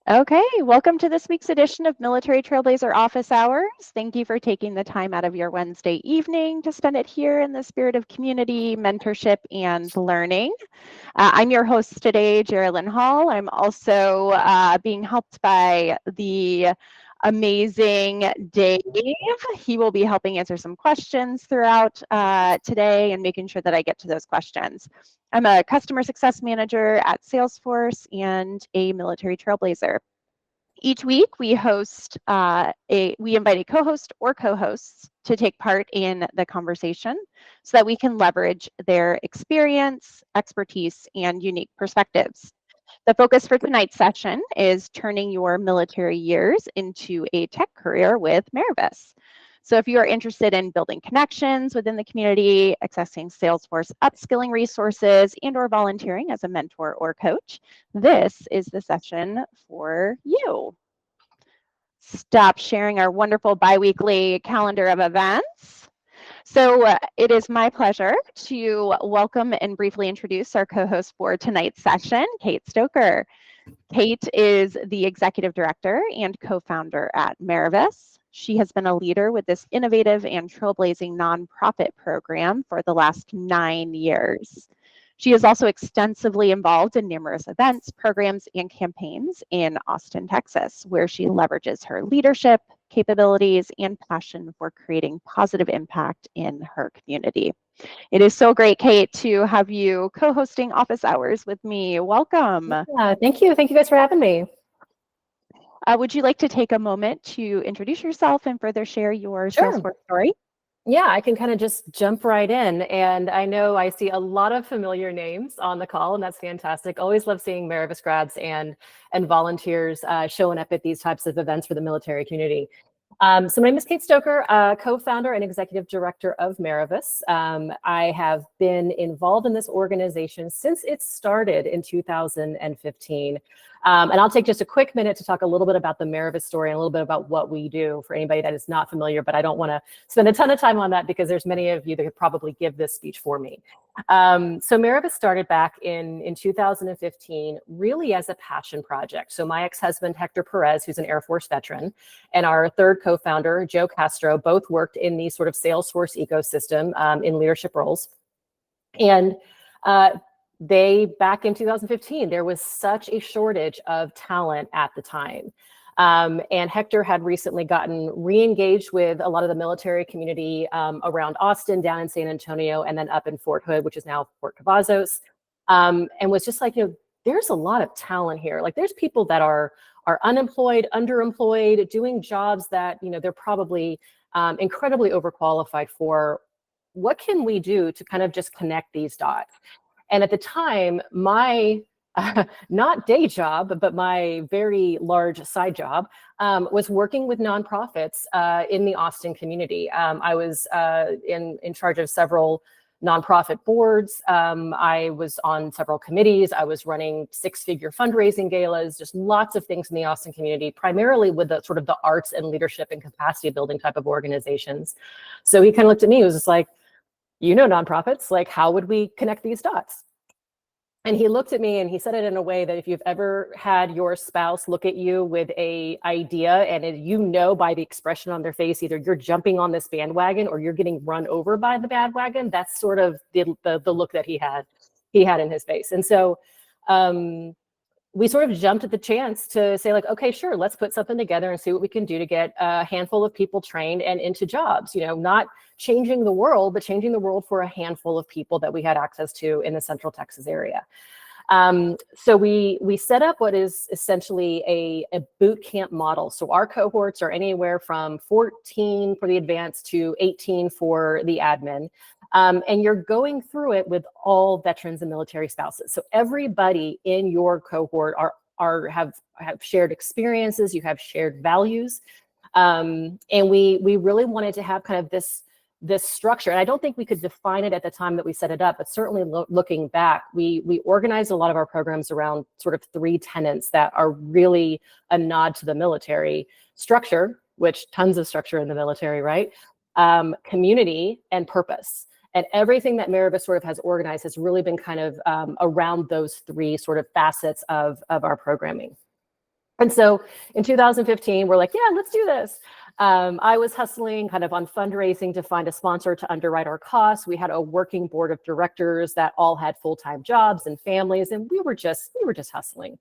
Okay, welcome to this week's edition of Military Trailblazer Office Hours. Thank you for taking the time out of your Wednesday evening to spend it here in the spirit of community, mentorship, and learning. I'm your host today, Geraldine Hall. I'm also being helped by the amazing Dave. He will be helping answer some questions throughout today and making sure that I get to those questions. I'm a customer success manager at Salesforce and a military trailblazer. Each week we invite a co-host or co-hosts to take part in the conversation so that we can leverage their experience, expertise, and unique perspectives. The focus for tonight's session is turning your military years into a tech career with Merivis. So if you are interested in building connections within the community, accessing Salesforce upskilling resources, and or volunteering as a mentor or coach, this is the session for you. Stop sharing our wonderful biweekly calendar of events. So it is my pleasure to welcome and briefly introduce our co-host for tonight's session, Kate Stoker. Kate is the executive director and co-founder at Merivis. She has been a leader with this innovative and trailblazing nonprofit program for the last 9 years. She is also extensively involved in numerous events, programs, and campaigns in Austin, Texas, where she leverages her leadership, capabilities, and passion for creating positive impact in her community. It is so great, Kate, to have you co-hosting Office Hours with me. Welcome. Yeah, thank you. Thank you guys for having me. Would you like to take a moment to introduce yourself and further share your Sure. Salesforce story? Yeah, I can kind of just jump right in. And I know I see a lot of familiar names on the call, and that's fantastic. Always love seeing Merivis grads and volunteers showing up at these types of events for the military community. So my name is Kate Stoker, co-founder and executive director of Merivis. I have been involved in this organization since it started in 2015. And I'll take just a quick minute to talk a little bit about the Merivis story and a little bit about what we do for anybody that is not familiar, but I don't want to spend a ton of time on that because there's many of you that could probably give this speech for me. So Merivis started back in 2015, really as a passion project. So my ex-husband, Hector Perez, who's an Air Force veteran, and our third co-founder, Joe Castro, both worked in the sort of Salesforce ecosystem in leadership roles. And back in 2015, there was such a shortage of talent at the time. And Hector had recently gotten re-engaged with a lot of the military community around Austin, down in San Antonio, and then up in Fort Hood, which is now Fort Cavazos, and was just like, there's a lot of talent here. Like there's people that are unemployed, underemployed, doing jobs that, they're probably incredibly overqualified for. What can we do to kind of just connect these dots? And at the time, my not day job, but my very large side job was working with nonprofits in the Austin community. I was in charge of several nonprofit boards. I was on several committees. I was running 6-figure fundraising galas, just lots of things in the Austin community, primarily with the sort of the arts and leadership and capacity building type of organizations. So he kind of looked at me, he was just like, nonprofits, like how would we connect these dots? And he looked at me and he said it in a way that if you've ever had your spouse look at you with an idea and by the expression on their face, either you're jumping on this bandwagon or you're getting run over by the bandwagon, that's sort of the look that he had in his face. And so we sort of jumped at the chance to say like, okay, sure, let's put something together and see what we can do to get a handful of people trained and into jobs, not changing the world, but changing the world for a handful of people that we had access to in the Central Texas area. So we set up what is essentially a boot camp model. So our cohorts are anywhere from 14 for the advanced to 18 for the admin. And you're going through it with all veterans and military spouses. So everybody in your cohort have shared experiences, you have shared values. And we really wanted to have kind of this structure. And I don't think we could define it at the time that we set it up, but certainly looking back, we organized a lot of our programs around sort of 3 tenets that are really a nod to the military structure, which tons of structure in the military, right? Community and purpose. And everything that Merivis sort of has organized has really been kind of around those 3 sort of facets of our programming. And so in 2015, we're like, yeah, let's do this. I was hustling kind of on fundraising to find a sponsor to underwrite our costs. We had a working board of directors that all had full-time jobs and families, and we were just hustling.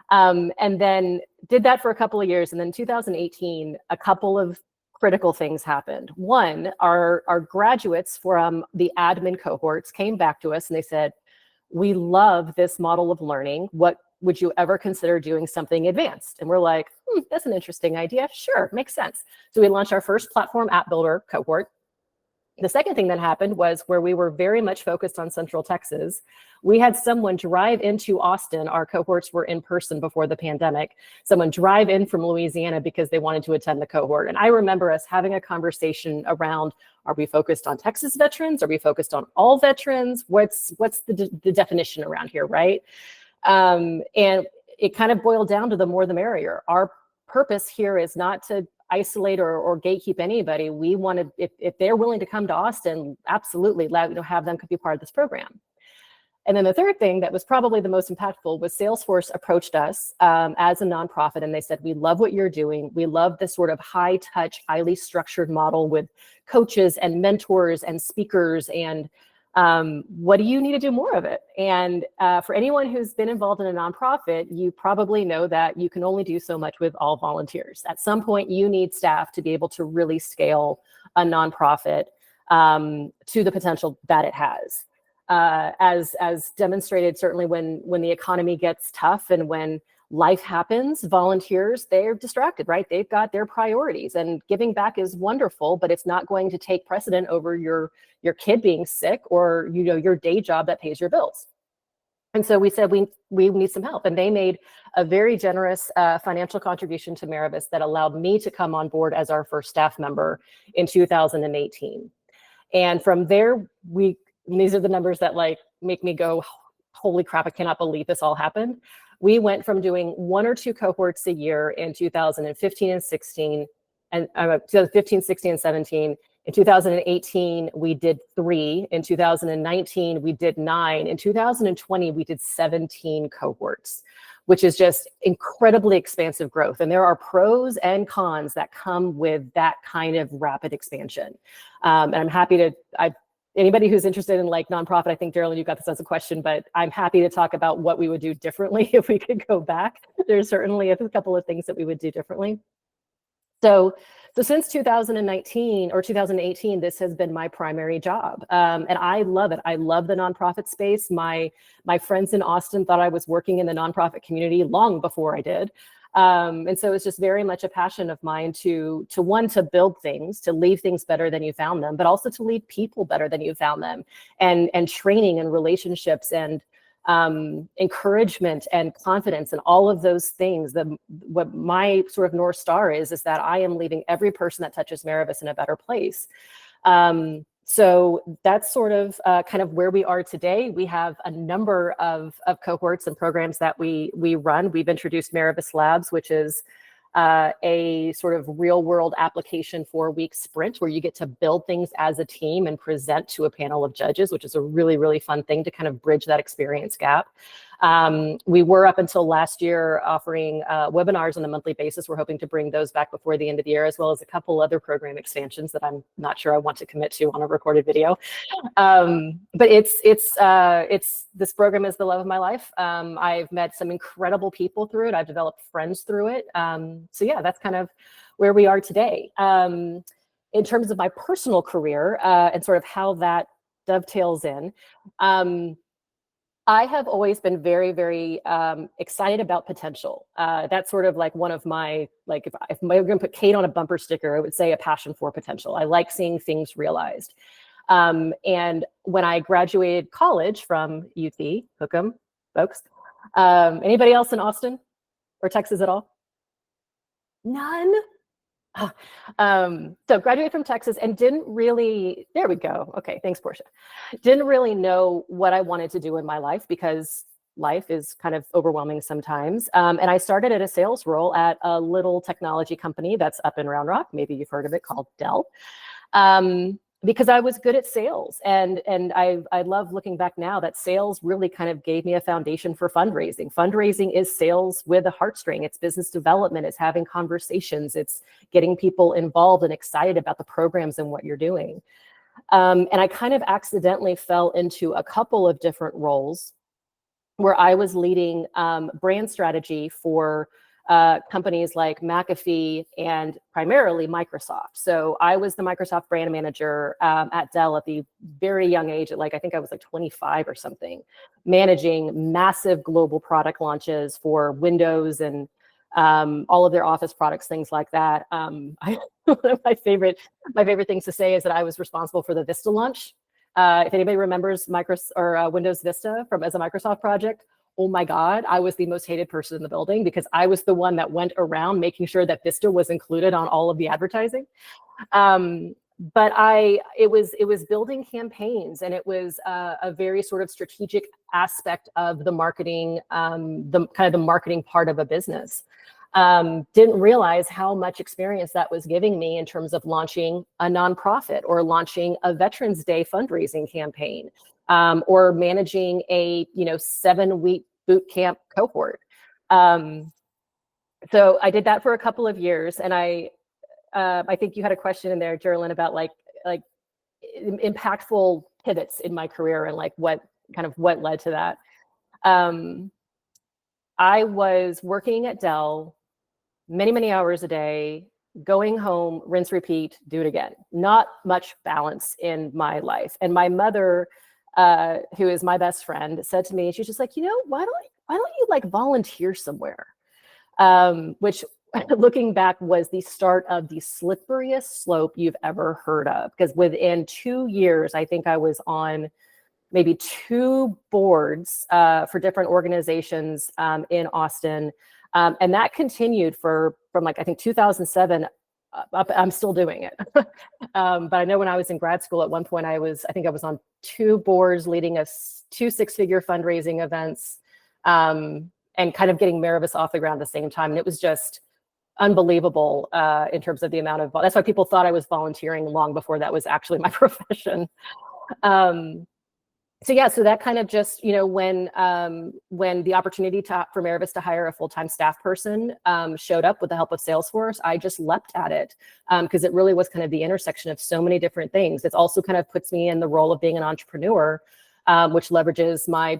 And then did that for a couple of years. And then 2018, a couple of critical things happened. One, our graduates from the admin cohorts came back to us and they said, we love this model of learning. What would you ever consider doing something advanced? And we're like, that's an interesting idea. Sure, makes sense. So we launched our first platform app builder cohort. The second thing that happened was where we were very much focused on Central Texas. We had someone drive into Austin. Our cohorts were in person before the pandemic. Someone drive in from Louisiana because they wanted to attend the cohort. And I remember us having a conversation around, are we focused on Texas veterans? Are we focused on all veterans? What's the definition around here, right? And it kind of boiled down to the more the merrier. Our purpose here is not to isolate or gatekeep anybody. We want to, if they're willing to come to Austin, absolutely have them be part of this program. And then the third thing that was probably the most impactful was Salesforce approached us as a nonprofit, and they said, we love what you're doing. We love this sort of high touch, highly structured model with coaches and mentors and speakers, and what do you need to do more of it? And for anyone who's been involved in a nonprofit, you probably know that you can only do so much with all volunteers. At some point, you need staff to be able to really scale a nonprofit to the potential that it has. As demonstrated, certainly when the economy gets tough and when life happens, volunteers, they're distracted, right? They've got their priorities, and giving back is wonderful, but it's not going to take precedent over your kid being sick or your day job that pays your bills. And so we said we need some help, and they made a very generous financial contribution to Merivis that allowed me to come on board as our first staff member in 2018. And from there, these are the numbers that like make me go, holy crap, I cannot believe this all happened. We went from doing 1 or 2 cohorts a year in 2015 and 16, and 2015, 16, and 17. In 2018, we did 3. In 2019, we did 9. In 2020, we did 17 cohorts, which is just incredibly expansive growth. And there are pros and cons that come with that kind of rapid expansion. And I'm happy to, anybody who's interested in like nonprofit, I think, Darylyn, you got this as a question, but I'm happy to talk about what we would do differently if we could go back. There's certainly a couple of things that we would do differently. So since 2019 or 2018, this has been my primary job. And I love it. I love the nonprofit space. My friends in Austin thought I was working in the nonprofit community long before I did. And so it's just very much a passion of mine to build things, to leave things better than you found them, but also to leave people better than you found them, and training and relationships and encouragement and confidence and all of those things. What my sort of North Star is that I am leaving every person that touches Merivis in a better place. So that's sort of kind of where we are today. We have a number of cohorts and programs that we run. We've introduced Merivis Labs, which is a sort of real world application 4-week sprint where you get to build things as a team and present to a panel of judges, which is a really, really fun thing to kind of bridge that experience gap. We were up until last year offering webinars on a monthly basis. We're hoping to bring those back before the end of the year, as well as a couple other program expansions that I'm not sure I want to commit to on a recorded video. But this program is the love of my life. I've met some incredible people through it. I've developed friends through it. So yeah, that's kind of where we are today. In terms of my personal career and sort of how that dovetails in, I have always been very, very excited about potential. That's sort of like one of my, like if I'm going to put Kate on a bumper sticker, I would say a passion for potential. I like seeing things realized. And when I graduated college from UT, hook 'em, folks. Anybody else in Austin or Texas at all? None? So graduated from Texas and didn't really, there we go. Okay, thanks, Portia. Didn't really know what I wanted to do in my life because life is kind of overwhelming sometimes. And I started at a sales role at a little technology company that's up in Round Rock. Maybe you've heard of it, called Dell. because I was good at sales, and I love looking back now that sales really kind of gave me a foundation for fundraising. Fundraising is sales with a heartstring. It's business development. It's having conversations. It's getting people involved and excited about the programs and what you're doing. And I kind of accidentally fell into a couple of different roles where I was leading brand strategy for companies like McAfee and primarily Microsoft. So I was the Microsoft brand manager at Dell at the very young age, at I think I was 25 or something, managing massive global product launches for Windows and all of their Office products, things like that. One of my favorite things to say is that I was responsible for the Vista launch. If anybody remembers Windows Vista as a Microsoft project, oh my God, I was the most hated person in the building because I was the one that went around making sure that Vista was included on all of the advertising. But it was building campaigns, and it was a very sort of strategic aspect of the marketing, the marketing part of a business. Didn't realize how much experience that was giving me in terms of launching a nonprofit or launching a Veterans Day fundraising campaign, or managing a 7-week boot camp cohort. So I did that for a couple of years, and I think you had a question in there, Jerlyn, about like impactful pivots in my career and what led to that. I was working at Dell many hours a day, going home, rinse, repeat, do it again. Not much balance in my life. And my mother, who is my best friend, said to me, she's just like, why don't you volunteer somewhere? Which looking back was the start of the slipperiest slope you've ever heard of. Because within 2 years, I think I was on maybe 2 boards for different organizations in Austin. And that continued from I think 2007 up. I'm still doing it. But I know when I was in grad school, at one point I think I was on 2 boards leading 2 6-figure fundraising events, and kind of getting Merivis off the ground at the same time. And it was just unbelievable in terms of the amount of, that's why people thought I was volunteering long before that was actually my profession. So that kind of just, when the opportunity for Merivis to hire a full-time staff person showed up with the help of Salesforce, I just leapt at it because it really was kind of the intersection of so many different things. It also kind of puts me in the role of being an entrepreneur, which leverages my,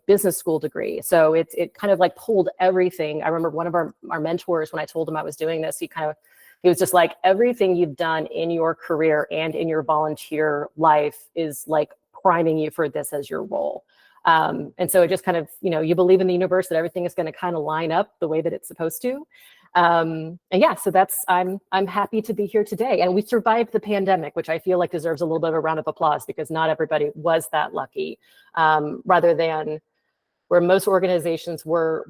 business school degree. So it kind of pulled everything. I remember one of our mentors, when I told him I was doing this, he was just like, everything you've done in your career and in your volunteer life is priming you for this as your role. And so it just kind of, you believe in the universe that everything is going to kind of line up the way that it's supposed to. And yeah, so I'm happy to be here today. And we survived the pandemic, which I feel deserves a little bit of a round of applause because not everybody was that lucky, rather than where most organizations were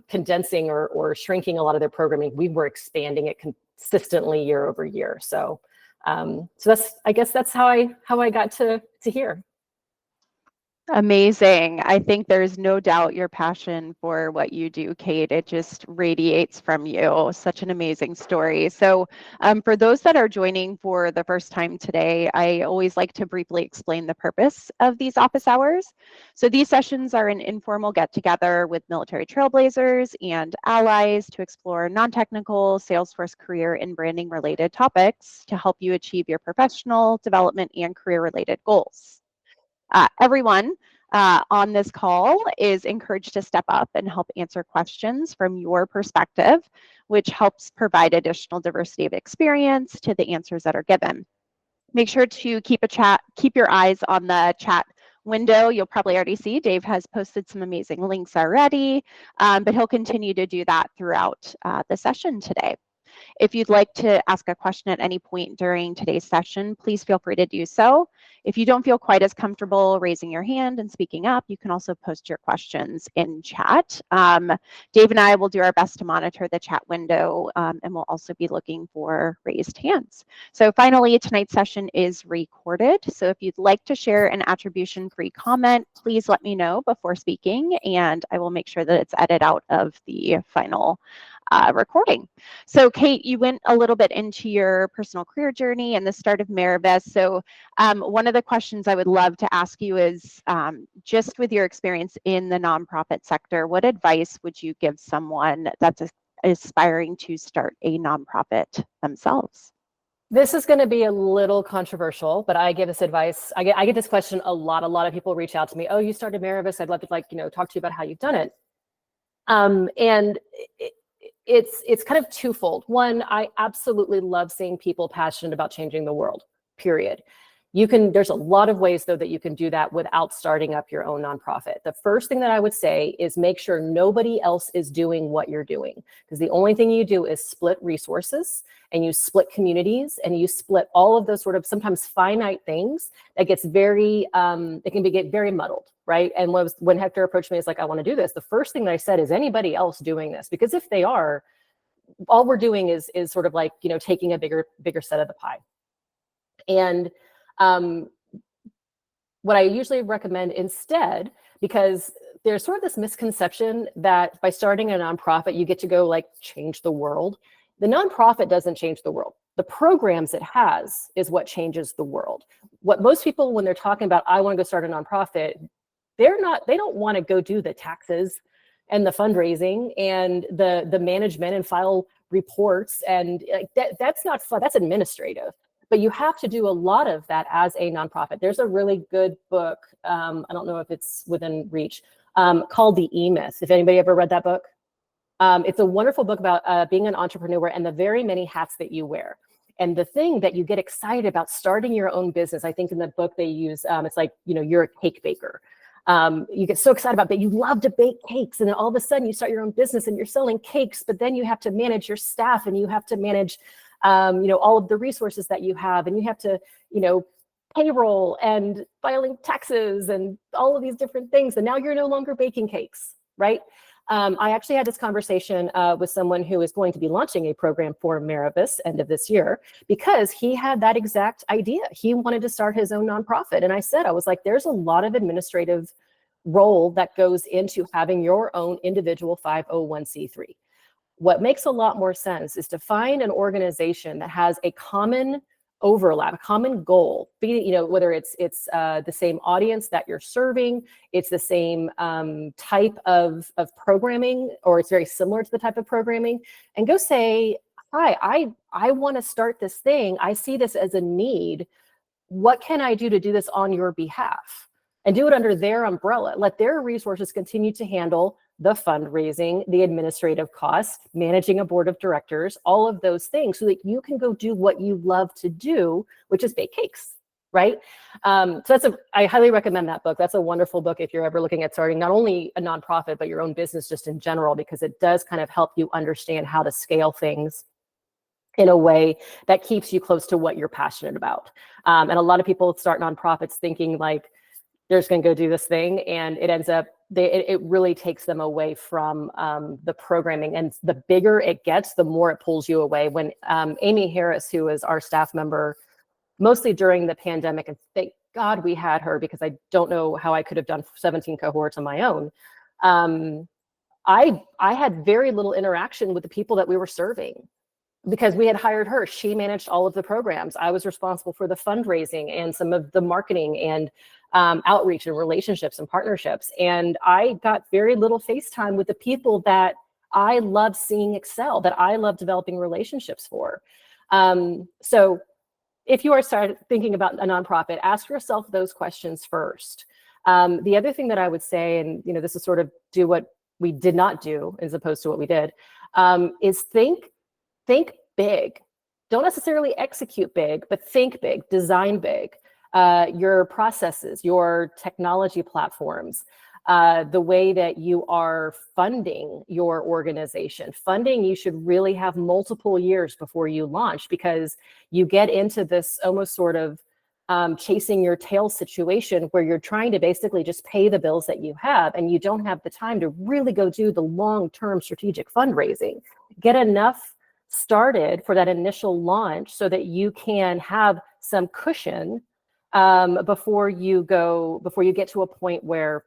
condensing or shrinking a lot of their programming. We were expanding it consistently year over year. So I guess that's how I got to here. Amazing. I think there's no doubt your passion for what you do, Kate. It just radiates from you. Such an amazing story. So for those that are joining for the first time today, I always like to briefly explain the purpose of these office hours. So these sessions are an informal get-together with military trailblazers and allies to explore non-technical Salesforce career and branding related topics to help you achieve your professional development and career related goals. Everyone on this call is encouraged to step up and help answer questions from your perspective, which helps provide additional diversity of experience to the answers that are given. Make sure to keep your eyes on the chat window. You'll probably already see Dave has posted some amazing links already, but he'll continue to do that throughout the session today. If you'd like to ask a question at any point during today's session, please feel free to do so. If you don't feel quite as comfortable raising your hand and speaking up, you can also post your questions in chat. Dave and I will do our best to monitor the chat window, and we'll also be looking for raised hands. So finally, tonight's session is recorded. So if you'd like to share an attribution-free comment, please let me know before speaking, and I will make sure that it's edited out of the final recording. So Kate, you went a little bit into your personal career journey and the start of Merivis. So one of the questions I would love to ask you is, just with your experience in the nonprofit sector, what advice would you give someone that's aspiring to start a nonprofit themselves? This is going to be a little controversial, but I give this advice. I get this question a lot. A lot of people reach out to me. Oh, you started Merivis. I'd love to talk to you about how you've done it. And it's kind of twofold. One, I absolutely love seeing people passionate about changing the world, period. There's a lot of ways though that you can do that without starting up your own nonprofit. The first thing that I would say is make sure nobody else is doing what you're doing, because the only thing you do is split resources and you split communities and you split all of those sort of sometimes finite things that gets very, get very muddled, right? And when Hector approached me, it's like, I want to do this. The first thing that I said is anybody else doing this? Because if they are, all we're doing is sort of like, taking a bigger set of the pie. And what I usually recommend instead, because there's sort of this misconception that by starting a nonprofit, you get to go like change the world. The nonprofit doesn't change the world. The programs it has is what changes the world. What most people, when they're talking about, I want to go start a nonprofit, they don't want to go do the taxes and the fundraising and the management and file reports. And that's not fun, that's administrative. But you have to do a lot of that as a nonprofit. There's a really good book, I don't know if it's within reach, called The E-Myth. If anybody ever read that book? It's a wonderful book about being an entrepreneur and the very many hats that you wear. And the thing that you get excited about starting your own business, I think in the book they use, it's like, you're a cake baker. You get so excited about that. You love to bake cakes. And then all of a sudden you start your own business and you're selling cakes, but then you have to manage your staff and you have to manage all of the resources that you have, and you have to, payroll and filing taxes and all of these different things. And now you're no longer baking cakes, right? I actually had this conversation with someone who is going to be launching a program for Merivis end of this year, because he had that exact idea. He wanted to start his own nonprofit. And I was like, there's a lot of administrative role that goes into having your own individual 501c3. What makes a lot more sense is to find an organization that has a common overlap, a common goal, whether it's the same audience that you're serving, it's the same type of programming, or it's very similar to the type of programming, and go say, hi, I want to start this thing. I see this as a need. What can I do to do this on your behalf? And do it under their umbrella. Let their resources continue to handle the fundraising, the administrative costs, managing a board of directors, all of those things, so that you can go do what you love to do, which is bake cakes, right? So I highly recommend that book. That's a wonderful book if you're ever looking at starting not only a nonprofit, but your own business just in general, because it does kind of help you understand how to scale things in a way that keeps you close to what you're passionate about. And a lot of people start nonprofits thinking like, they're just going to go do this thing, and it ends up, it really takes them away from the programming. And the bigger it gets, the more it pulls you away. When Amy Harris, who is our staff member, mostly during the pandemic, and thank God we had her, because I don't know how I could have done 17 cohorts on my own. I had very little interaction with the people that we were serving, because we had hired her. She managed all of the programs. I was responsible for the fundraising and some of the marketing and outreach and relationships and partnerships. And I got very little face time with the people that I love seeing excel, that I love developing relationships for. So if you are thinking about a nonprofit, ask yourself those questions first. The other thing that I would say, and this is sort of do what we did not do as opposed to what we did, is think big. Don't necessarily execute big, but think big, design big. Your processes, your technology platforms, the way that you are funding your organization. Funding, you should really have multiple years before you launch, because you get into this almost sort of chasing your tail situation where you're trying to basically just pay the bills that you have, and you don't have the time to really go do the long-term strategic fundraising. Get enough started for that initial launch so that you can have some cushion before you get to a point where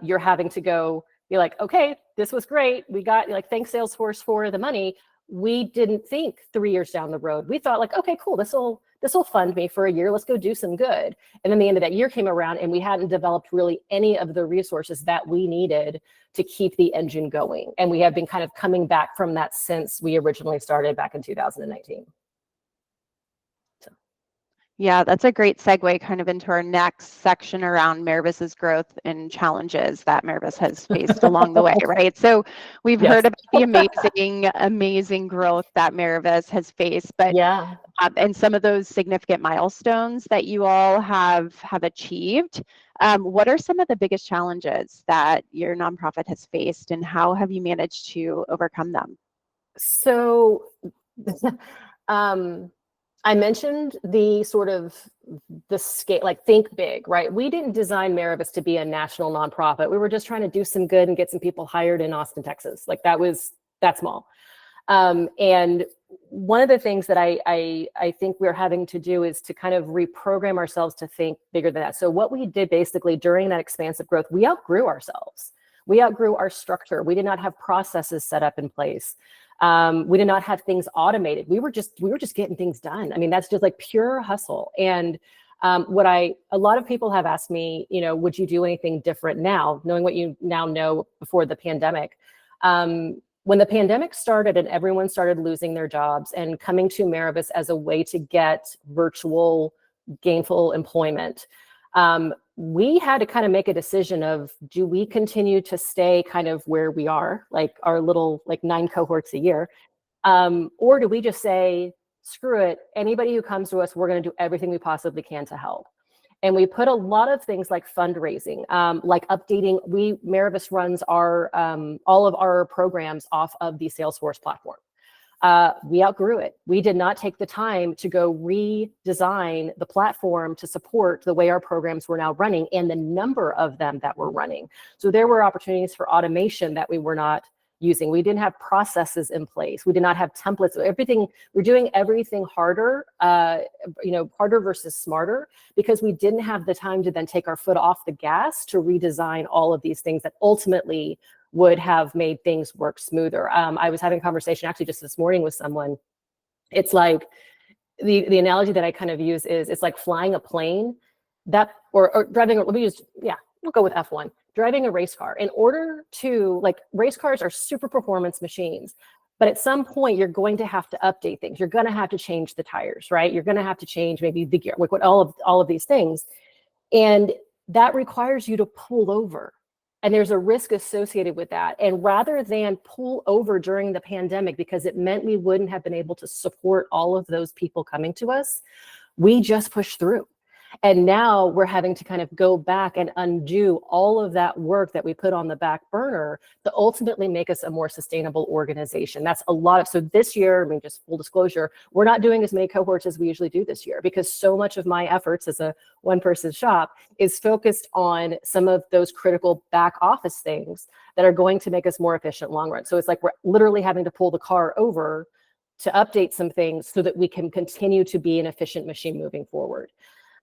you're having to go, you're like, okay, this was great. We got like, thanks Salesforce for the money. We didn't think 3 years down the road. We thought like, okay, cool. This will fund me for a year. Let's go do some good. And then the end of that year came around and we hadn't developed really any of the resources that we needed to keep the engine going. And we have been kind of coming back from that since we originally started back in 2019. Yeah, that's a great segue kind of into our next section around Merivis's growth and challenges that Merivis has faced along the way, right? So we've heard about the amazing growth that Merivis has faced, but and some of those significant milestones that you all have achieved. What are some of the biggest challenges that your nonprofit has faced, and how have you managed to overcome them? So, I mentioned the sort of the scale, like think big, right? We didn't design Merivis to be a national nonprofit. We were just trying to do some good and get some people hired in Austin, Texas. Like that small. And one of the things that I think we're having to do is to kind of reprogram ourselves to think bigger than that. So what we did basically during that expansive growth, we outgrew ourselves. We outgrew our structure. We did not have processes set up in place. We did not have things automated. We were just getting things done. I mean, that's just like pure hustle. And a lot of people have asked me, would you do anything different now, knowing what you now know before the pandemic? When the pandemic started and everyone started losing their jobs and coming to Merivis as a way to get virtual gainful employment, we had to kind of make a decision of, do we continue to stay kind of where we are, like our little 9 cohorts a year, or do we just say, screw it, anybody who comes to us, we're going to do everything we possibly can to help. And we put a lot of things like fundraising, like updating. Merivis runs all of our programs off of the Salesforce platform. We outgrew it. We did not take the time to go redesign the platform to support the way our programs were now running and the number of them that were running. So there were opportunities for automation that we were not using. We didn't have processes in place. We did not have templates. We're doing everything harder, harder versus smarter, because we didn't have the time to then take our foot off the gas to redesign all of these things that ultimately would have made things work smoother. I was having a conversation actually just this morning with someone. It's like the analogy that I kind of use is it's like flying a plane or driving. We'll go with F1. Driving a race car. In order to, race cars are super performance machines, but at some point you're going to have to update things. You're going to have to change the tires, right? You're going to have to change maybe the gear, all of these things. And that requires you to pull over. And there's a risk associated with that. And rather than pull over during the pandemic, because it meant we wouldn't have been able to support all of those people coming to us, we just pushed through. And now we're having to kind of go back and undo all of that work that we put on the back burner to ultimately make us a more sustainable organization. That's a lot of, so this year, just full disclosure, we're not doing as many cohorts as we usually do this year, because so much of my efforts as a one-person shop is focused on some of those critical back office things that are going to make us more efficient long run. So it's like we're literally having to pull the car over to update some things so that we can continue to be an efficient machine moving forward.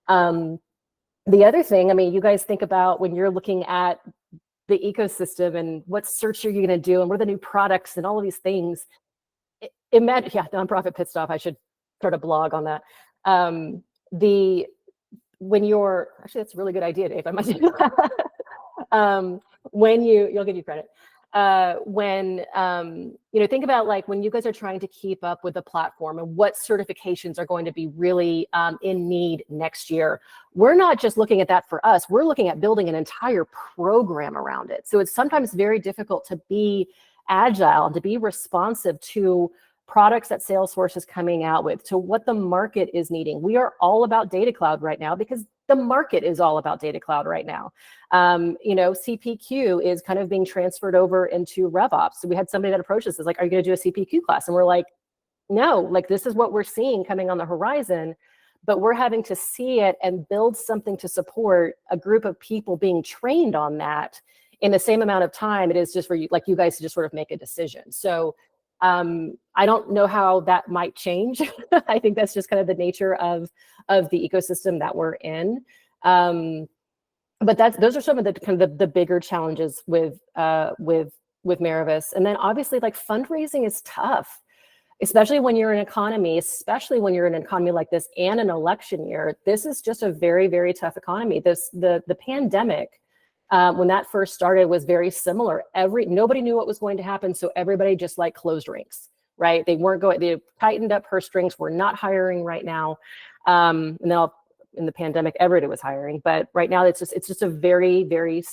The other thing, you guys think about when you're looking at the ecosystem and what search are you going to do and what are the new products and all of these things. Imagine, nonprofit pit stop. I should start a blog on that. Actually, that's a really good idea, Dave. I might do that. You'll give you credit. Think about when you guys are trying to keep up with the platform and what certifications are going to be really in need next year. We're not just looking at that for us. We're looking at building an entire program around it. So it's sometimes very difficult to be agile and to be responsive to products that Salesforce is coming out with, to what the market is needing. We are all about data cloud right now because the market is all about data cloud right now. CPQ is kind of being transferred over into RevOps. So we had somebody that approached us, is like, are you going to do a CPQ class? And we're like, no, this is what we're seeing coming on the horizon, but we're having to see it and build something to support a group of people being trained on that in the same amount of time it is just for you, you guys to just sort of make a decision. So I don't know how that might change. I think that's just kind of the nature of the ecosystem that we're in. But those are some of the kind of the bigger challenges with with Merivis. And then obviously like fundraising is tough, especially when you're in an economy, especially when you're in an economy like this and an election year. This is just a very, very tough economy. The pandemic, when that first started, was very similar. Nobody knew what was going to happen, so everybody just like closed ranks, right? They tightened up purse strings. We're not hiring right now. And then in the pandemic, everybody was hiring, but right now it's just a very, very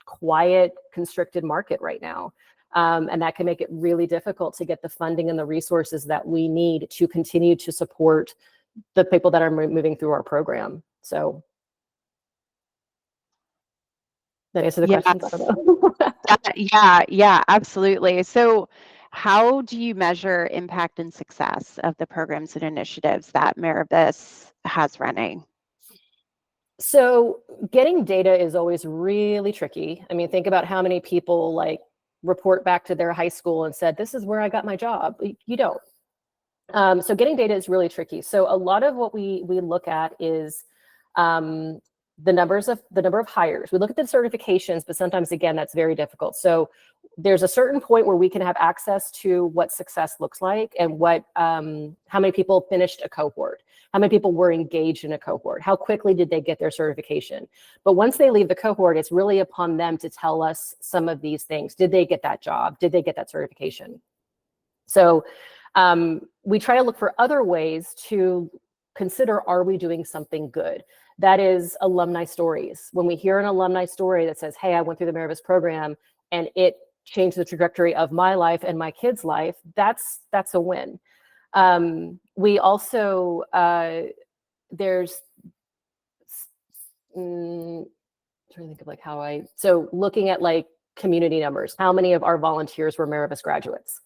quiet, constricted market right now. And that can make it really difficult to get the funding and the resources that we need to continue to support the people that are moving through our program. So that answer the question? I don't know. Yeah, absolutely. So how do you measure impact and success of the programs and initiatives that Merivis has running? So getting data is always really tricky. I mean, think about how many people like report back to their high school and said, this is where I got my job. You don't. So getting data is really tricky. So a lot of what we look at is the number of hires. We look at the certifications, but sometimes again, that's very difficult. So there's a certain point where we can have access to what success looks like and what how many people finished a cohort, how many people were engaged in a cohort, how quickly did they get their certification. But once they leave the cohort, it's really upon them to tell us some of these things. Did they get that job? Did they get that certification? So we try to look for other ways to consider, are we doing something good? That is alumni stories. When we hear an alumni story that says, hey, I went through the Merivis program and it changed the trajectory of my life and my kid's life, that's a win. We also, there's, I'm trying to think of like so looking at like community numbers, how many of our volunteers were Merivis graduates?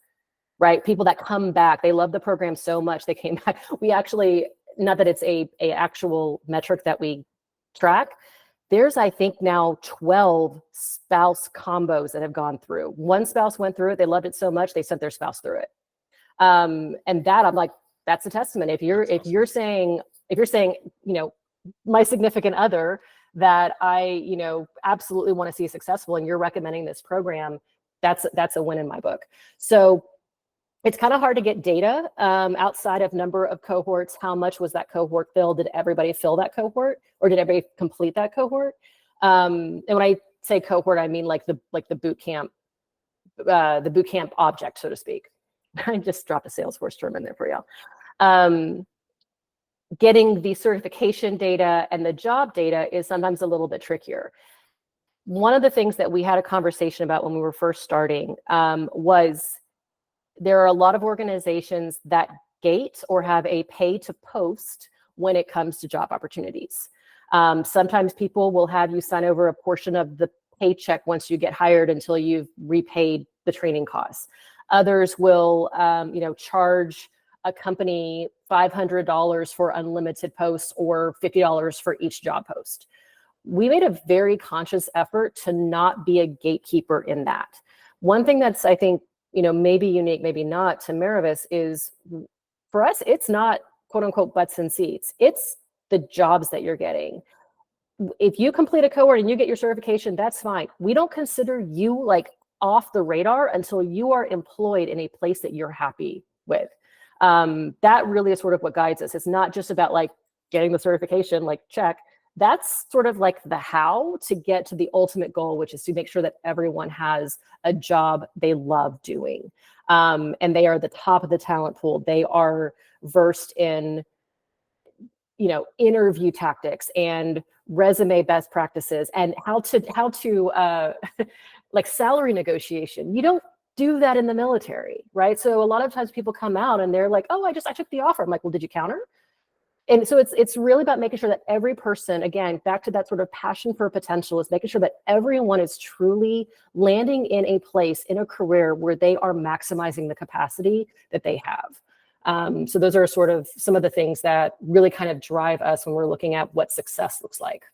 Right? People that come back, they love the program so much, they came back. We actually, not that it's a actual metric that we track, there's, I think now 12 spouse combos that have gone through. One spouse went through it, they loved it so much, they sent their spouse through it. And that, I'm like, that's a testament. If you're saying, my significant other that I, absolutely want to see successful and you're recommending this program, that's a win in my book. So it's kind of hard to get data outside of number of cohorts. How much was that cohort filled? Did everybody fill that cohort, or did everybody complete that cohort? And when I say cohort, I mean like the boot camp, object, so to speak. I just dropped a Salesforce term in there for y'all. Getting the certification data and the job data is sometimes a little bit trickier. One of the things that we had a conversation about when we were first starting was there are a lot of organizations that gate or have a pay to post when it comes to job opportunities. Sometimes people will have you sign over a portion of the paycheck once you get hired until you've repaid the training costs. Others will, charge a company $500 for unlimited posts or $50 for each job post. We made a very conscious effort to not be a gatekeeper in that. One thing that's, I think, maybe unique, maybe not to Merivis is, for us, it's not quote unquote butts and seats. It's the jobs that you're getting. If you complete a cohort and you get your certification, that's fine. We don't consider you like off the radar until you are employed in a place that you're happy with. That really is sort of what guides us. It's not just about like getting the certification, like check. That's sort of like the how to get to the ultimate goal, which is to make sure that everyone has a job they love doing. And they are the top of the talent pool. They are versed in, interview tactics and resume best practices and how to like salary negotiation. You don't do that in the military, right? So a lot of times people come out and they're like, oh, I took the offer. I'm like, well, did you counter? And so it's really about making sure that every person, again, back to that sort of passion for potential, is making sure that everyone is truly landing in a place, in a career where they are maximizing the capacity that they have. So those are sort of some of the things that really kind of drive us when we're looking at what success looks like.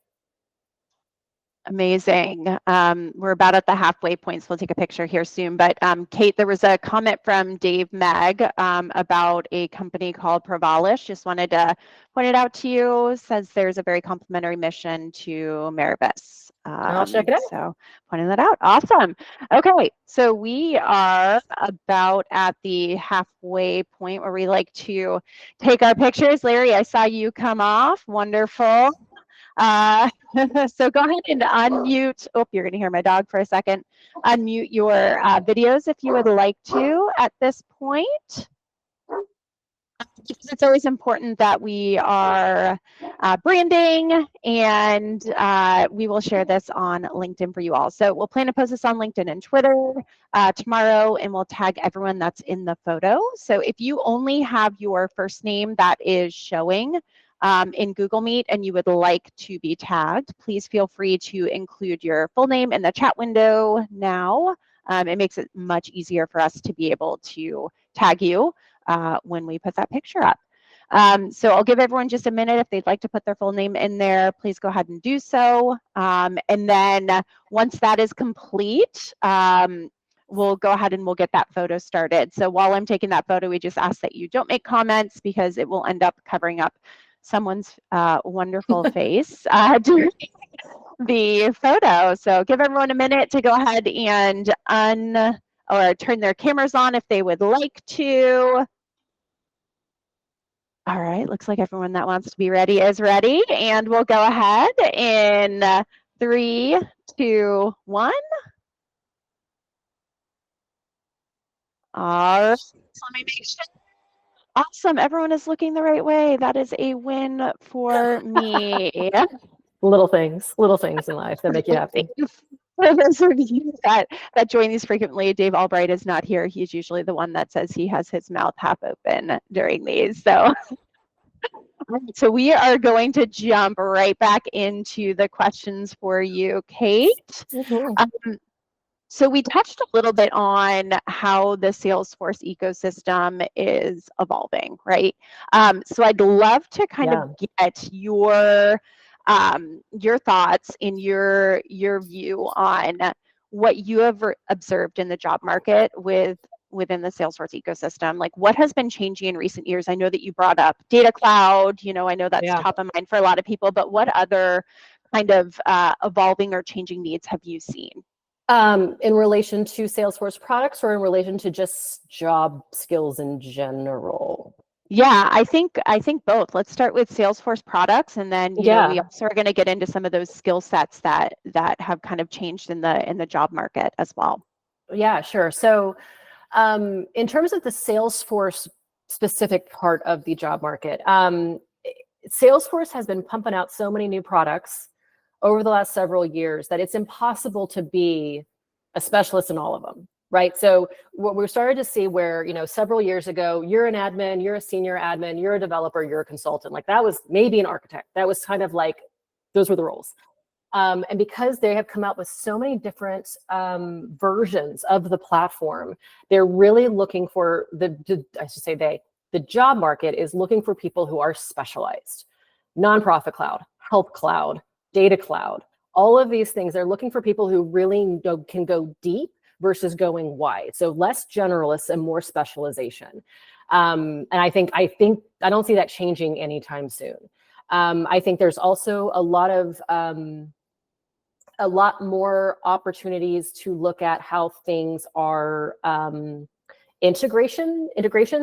Amazing. We're about at the halfway point, so we'll take a picture here soon. But Kate, there was a comment from Dave Meg about a company called Provalish. Just wanted to point it out to you. Says there's a very complementary mission to Merivis. I'll check it out. So pointing that out. Awesome. Okay, so we are about at the halfway point where we like to take our pictures. Larry, I saw you come off. Wonderful. So go ahead and unmute. Oh, you're going to hear my dog for a second. Unmute your videos if you would like to at this point. Because it's always important that we are branding, and we will share this on LinkedIn for you all. So we'll plan to post this on LinkedIn and Twitter tomorrow, and we'll tag everyone that's in the photo. So if you only have your first name that is showing in Google Meet and you would like to be tagged, please feel free to include your full name in the chat window now. It makes it much easier for us to be able to tag you when we put that picture up. So I'll give everyone just a minute. If they'd like to put their full name in there, please go ahead and do so. And then once that is complete, we'll go ahead and we'll get that photo started. So while I'm taking that photo, we just ask that you don't make comments because it will end up covering up someone's wonderful face during the photo. So give everyone a minute to go ahead and or turn their cameras on if they would like to. All right, looks like everyone that wants to be ready is ready. And we'll go ahead in 3, 2, 1. All right, so let me make sure. Awesome, everyone is looking the right way. That is a win for me. Little things in life that make you happy. For those of you that join these frequently, Dave Albright is not here. He's usually the one that says he has his mouth half open during these. So we are going to jump right back into the questions for you, Kate. So we touched a little bit on how the Salesforce ecosystem is evolving, right? So I'd love to kind of get your thoughts and your view on what you have observed in the job market within the Salesforce ecosystem. Like, what has been changing in recent years? I know that you brought up data cloud. You know, I know that's top of mind for a lot of people, but what other kind of evolving or changing needs have you seen? In relation to Salesforce products or in relation to just job skills in general? Yeah, I think both. Let's start with Salesforce products, and then you know, we also are going to get into some of those skill sets that have kind of changed in the job market as well. Yeah, sure. So in terms of the Salesforce specific part of the job market, Salesforce has been pumping out so many new products over the last several years that it's impossible to be a specialist in all of them, right? So what we're starting to see where, you know, several years ago, you're an admin, you're a senior admin, you're a developer, you're a consultant. Like that was maybe an architect. That was kind of like, those were the roles. And because they have come out with so many different versions of the platform, they're really looking for the job market is looking for people who are specialized. Nonprofit cloud, health cloud, data cloud, all of these things, they're looking for people who really can go deep versus going wide. So less generalists and more specialization. And I don't see that changing anytime soon. I think there's also a lot more opportunities to look at how things are integration.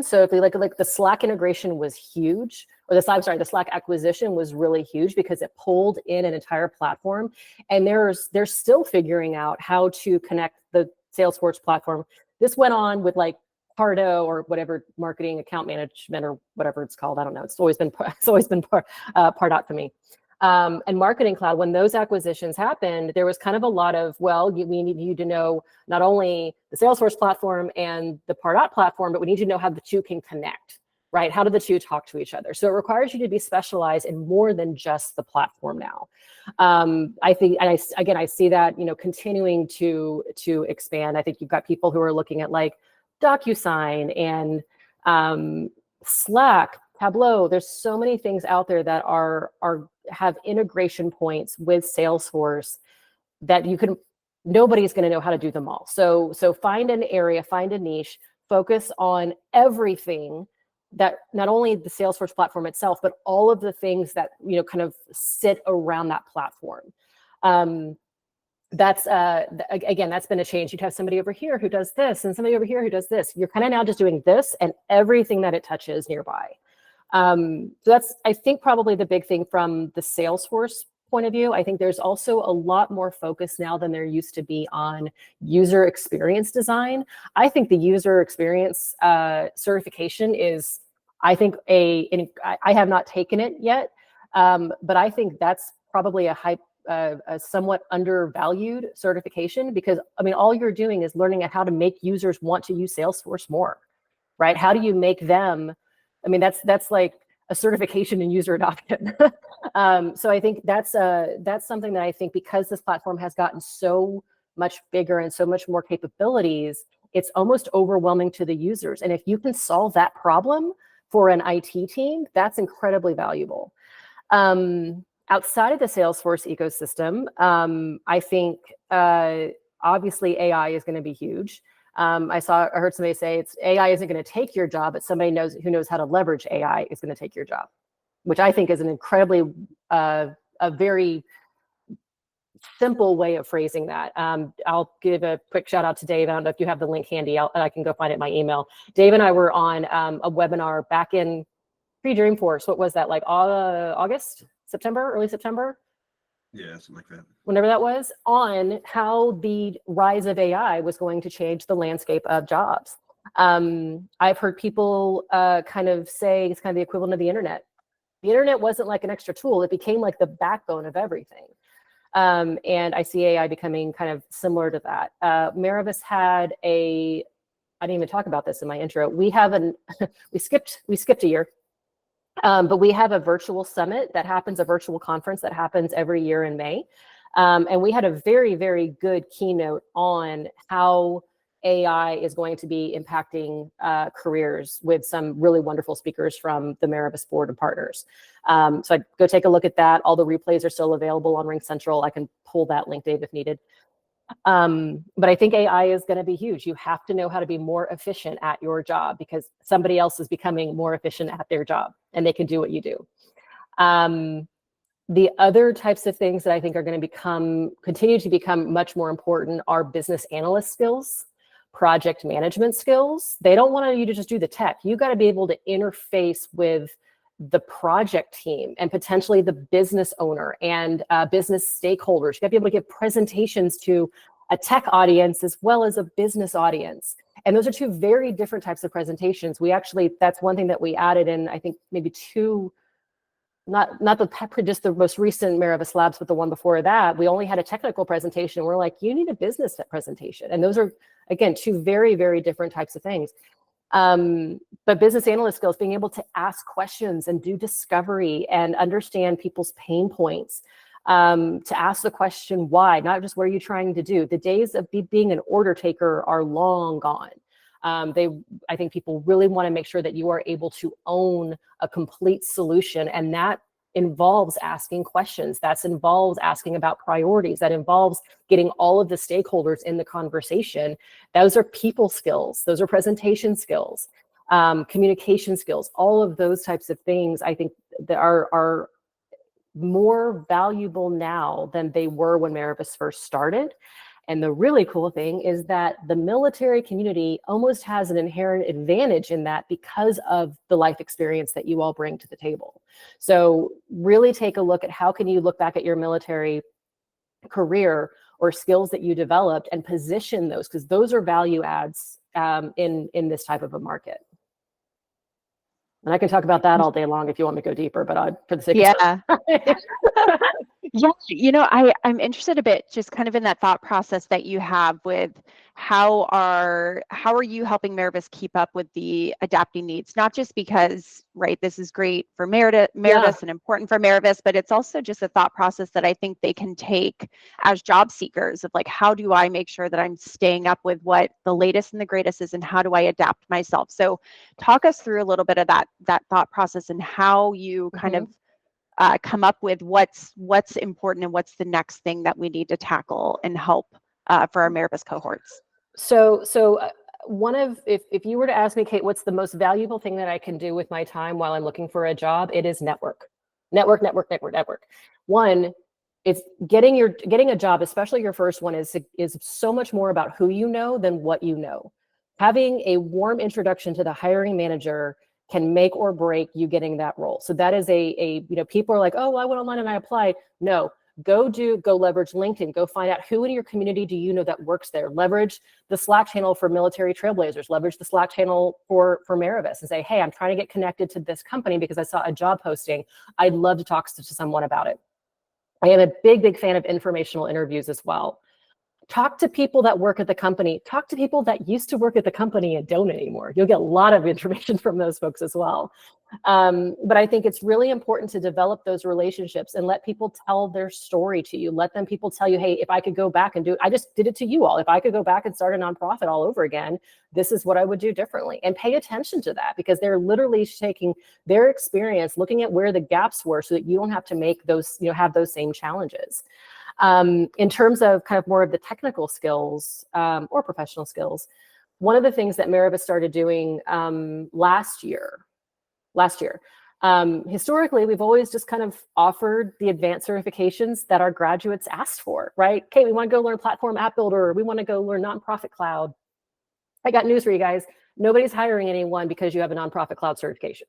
So if we like the Slack integration was huge, or the Slack acquisition was really huge because it pulled in an entire platform, and they're still figuring out how to connect the Salesforce platform. This went on with like Pardo or whatever, marketing account management or whatever it's called. I don't know. It's always been Pardot for me. And Marketing Cloud, when those acquisitions happened, there was kind of a lot of, we need you to know not only the Salesforce platform and the Pardot platform, but we need you to know how the two can connect, right? How do the two talk to each other? So it requires you to be specialized in more than just the platform now. I think, and I see that, you know, continuing to expand. I think you've got people who are looking at like DocuSign and Slack, Tableau. There's so many things out there that have integration points with Salesforce that nobody's going to know how to do them all. So find an area, find a niche, focus on everything that not only the Salesforce platform itself, but all of the things that, you know, kind of sit around that platform. that's again, that's been a change. You'd have somebody over here who does this and somebody over here who does this. You're kind of now just doing this and everything that it touches nearby. So that's, I think, probably the big thing from the Salesforce point of view. I think there's also a lot more focus now than there used to be on user experience design. I think the user experience certification is, I think, I have not taken it yet, but I think that's probably a somewhat undervalued certification, because I mean, all you're doing is learning how to make users want to use Salesforce more, right? How do you make them? I mean, that's like a certification in user adoption. So I think that's something that I think, because this platform has gotten so much bigger and so much more capabilities, it's almost overwhelming to the users. And if you can solve that problem for an IT team, that's incredibly valuable. Outside of the Salesforce ecosystem, I think obviously AI is going to be huge. I heard somebody say AI isn't going to take your job, but somebody who knows how to leverage AI is going to take your job, which I think is an incredibly, a very simple way of phrasing that. I'll give a quick shout out to Dave. I don't know if you have the link handy. I can go find it in my email. Dave and I were on a webinar back in pre-Dreamforce. What was that, like August, September, early September? Yeah, something like that. Whenever that was, on how the rise of AI was going to change the landscape of jobs. I've heard people kind of say it's kind of the equivalent of the internet. The internet wasn't like an extra tool. It became like the backbone of everything. And I see AI becoming kind of similar to that. Merivis had I didn't even talk about this in my intro. We have we skipped a year. But we have a virtual summit that happens, a virtual conference that happens every year in May. And we had a very, very good keynote on how AI is going to be impacting careers, with some really wonderful speakers from the Merivis board of partners. So I'd go take a look at that. All the replays are still available on Ring Central. I can pull that link, Dave, if needed. But I think AI is going to be huge. You have to know how to be more efficient at your job, because somebody else is becoming more efficient at their job and they can do what you do. The other types of things that I think are going to continue to become much more important are business analyst skills, project management skills. They don't want you to just do the tech. You got to be able to interface with the project team and potentially the business owner and business stakeholders. You got to be able to give presentations to a tech audience as well as a business audience. And those are two very different types of presentations. That's one thing that we added in, I think, maybe two, not just the most recent Merivis Labs, but the one before that. We only had a technical presentation. We're like, you need a business presentation. And those are, again, two very, very different types of things. But business analyst skills, being able to ask questions and do discovery and understand people's pain points, to ask the question why, not just what are you trying to do. The days of being an order taker are long gone. I think people really want to make sure that you are able to own a complete solution, and that involves asking questions. That involves asking about priorities. That involves getting all of the stakeholders in the conversation. Those are people skills. Those are presentation skills, communication skills. All of those types of things, I think, that are more valuable now than they were when Merivis first started. And the really cool thing is that the military community almost has an inherent advantage in that, because of the life experience that you all bring to the table. So really take a look at how can you look back at your military career or skills that you developed and position those, because those are value adds in this type of a market. And I can talk about that all day long if you want me to go deeper, but for the sake of time. Yeah, I'm interested a bit just kind of in that thought process that you have with how are you helping Merivis keep up with the adapting needs, not just because, right, this is great for Merivis and important for Merivis, but it's also just a thought process that I think they can take as job seekers of like, how do I make sure that I'm staying up with what the latest and the greatest is, and how do I adapt myself? So talk us through a little bit of that thought process and how you kind of come up with what's important and what's the next thing that we need to tackle and help for our Merivis cohorts. So if you were to ask me, Kate, what's the most valuable thing that I can do with my time while I'm looking for a job, it is network. One, it's getting a job, especially your first one, is so much more about who you know than what you know. Having a warm introduction to the hiring manager can make or break you getting that role. So that is people are like, oh, well, I went online and I applied. No, go leverage LinkedIn, go find out who in your community do you know that works there. Leverage the Slack channel for military Trailblazers, leverage the Slack channel for Merivis, and say, hey, I'm trying to get connected to this company because I saw a job posting. I'd love to talk to someone about it. I am a big fan of informational interviews as well. Talk to people that work at the company. Talk to people that used to work at the company and don't anymore. You'll get a lot of information from those folks as well. But I think it's really important to develop those relationships and let people tell their story to you. Let people tell you, hey, if I could go back and I just did it to you all. If I could go back and start a nonprofit all over again, this is what I would do differently. And pay attention to that, because they're literally taking their experience, looking at where the gaps were so that you don't have to make those, have those same challenges. In terms of kind of more of the technical skills or professional skills, one of the things that Merivis started doing last year, historically, we've always just kind of offered the advanced certifications that our graduates asked for, right? Okay, we want to go learn platform app builder. We want to go learn nonprofit cloud. I got news for you guys. Nobody's hiring anyone because you have a nonprofit cloud certification.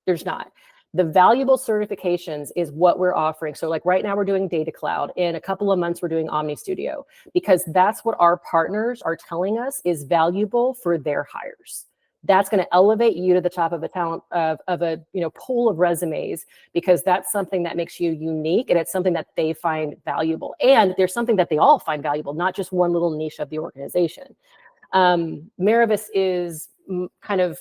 There's not. The valuable certifications is what we're offering. So like right now we're doing Data Cloud. In a couple of months, we're doing Omni Studio, because that's what our partners are telling us is valuable for their hires. That's going to elevate you to the top of a talent of a pool of resumes, because that's something that makes you unique, and it's something that they find valuable. And there's something that they all find valuable, not just one little niche of the organization. Merivis is kind of,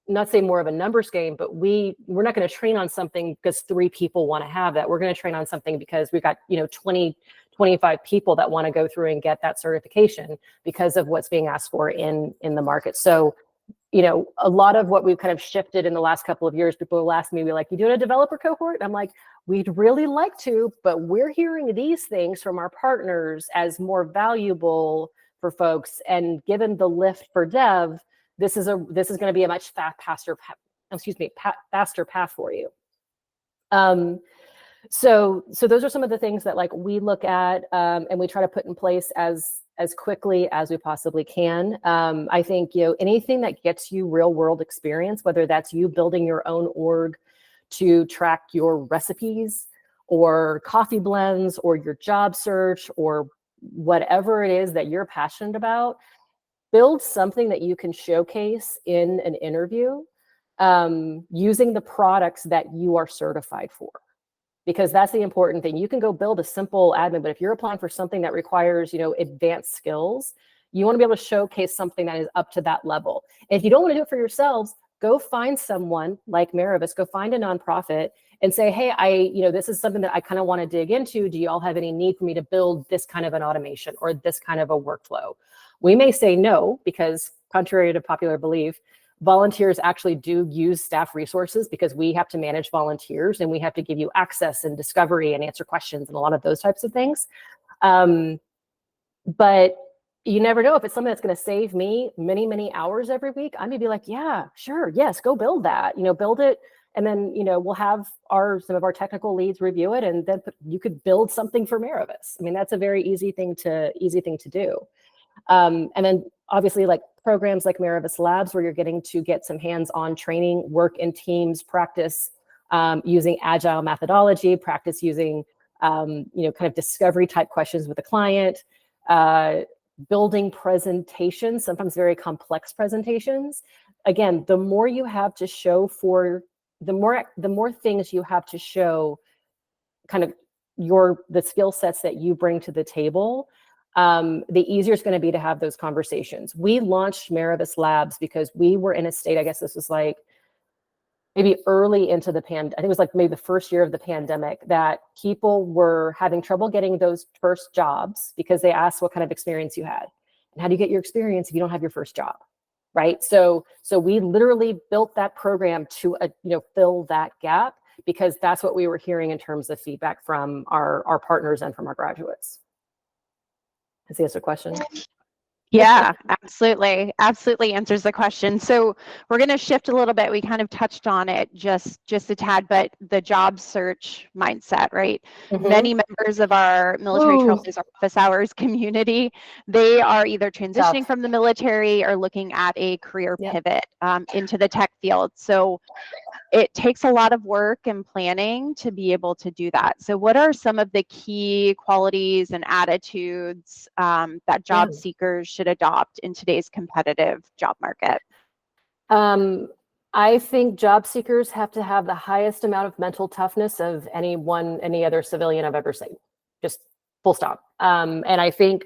not say more of a numbers game, but we're not going to train on something because 3 people want to have that. We're going to train on something because we've got 20, 25 people that want to go through and get that certification because of what's being asked for in the market. So a lot of what we've kind of shifted in the last couple of years, people will ask me, we're like, you doing a developer cohort? And I'm like, we'd really like to, but we're hearing these things from our partners as more valuable for folks. And given the lift for dev, this is going to be a much faster path for you. So those are some of the things that like we look at and we try to put in place as quickly as we possibly can. I think anything that gets you real world experience, whether that's you building your own org to track your recipes or coffee blends or your job search or whatever it is that you're passionate about, build something that you can showcase in an interview using the products that you are certified for. Because that's the important thing. You can go build a simple admin, but if you're applying for something that requires, advanced skills, you want to be able to showcase something that is up to that level. And if you don't want to do it for yourselves, go find someone like Merivis, go find a nonprofit and say, hey, this is something that I kind of want to dig into. Do you all have any need for me to build this kind of an automation or this kind of a workflow? We may say no, because contrary to popular belief, volunteers actually do use staff resources, because we have to manage volunteers and we have to give you access and discovery and answer questions and a lot of those types of things. But you never know, if it's something that's going to save me many, many hours every week, I may be like, yeah, sure. Yes. Go build that, build it. And then, we'll have some of our technical leads review it. And then you could build something for Merivis. I mean, that's a very easy thing to do. And then obviously like programs like Merivis Labs, where you're getting to get some hands-on training, work in teams, practice using agile methodology, practice using, kind of discovery type questions with the client, building presentations, sometimes very complex presentations. Again, the more you have to show the more things you have to show kind of the skill sets that you bring to the table, the easier it's going to be to have those conversations. We launched Merivis Labs because we were in a state, I guess this was like maybe early into the I think it was like maybe the first year of the pandemic, that people were having trouble getting those first jobs because they asked what kind of experience you had. And how do you get your experience if you don't have your first job? Right. So we literally built that program to, fill that gap, because that's what we were hearing in terms of feedback from our partners and from our graduates. Is this a question? Yeah, absolutely. Absolutely answers the question. So we're going to shift a little bit. We kind of touched on it just a tad, but the job search mindset, right? Many members of our military Ooh, trailblazer office hours community, they are either transitioning tough. from the military or looking at a career Yep. pivot into the tech field. So it takes a lot of work and planning to be able to do that. So what are some of the key qualities and attitudes that Yeah. job seekers should adopt in today's competitive job market? I think job seekers have to have the highest amount of mental toughness of any other civilian I've ever seen. Just full stop. And I think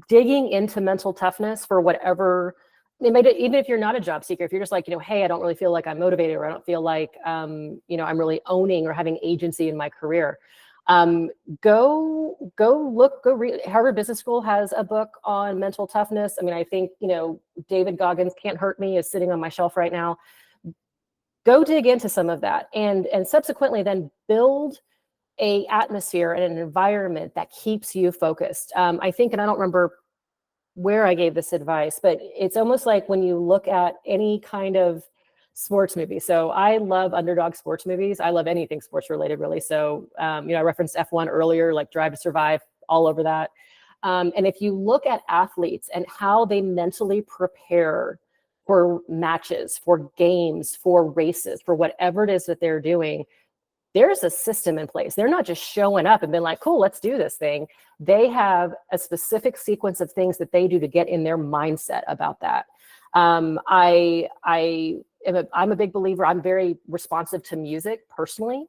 digging into mental toughness for whatever, even if you're not a job seeker, if you're just like, hey, I don't really feel like I'm motivated, or I don't feel like, I'm really owning or having agency in my career. Go read. Harvard Business School has a book on mental toughness. I mean, I think, David Goggins' Can't Hurt Me is sitting on my shelf right now. Go dig into some of that, and subsequently then build a atmosphere and an environment that keeps you focused. I think, and I don't remember where I gave this advice, but it's almost like when you look at any kind of sports movie. So I love underdog sports movies. I love anything sports related, really. So, I referenced F1 earlier, like Drive to Survive, all over that. And if you look at athletes and how they mentally prepare for matches, for games, for races, for whatever it is that they're doing, there's a system in place. They're not just showing up and being like, cool, let's do this thing. They have a specific sequence of things that they do to get in their mindset about that. I'm a big believer. I'm very responsive to music personally.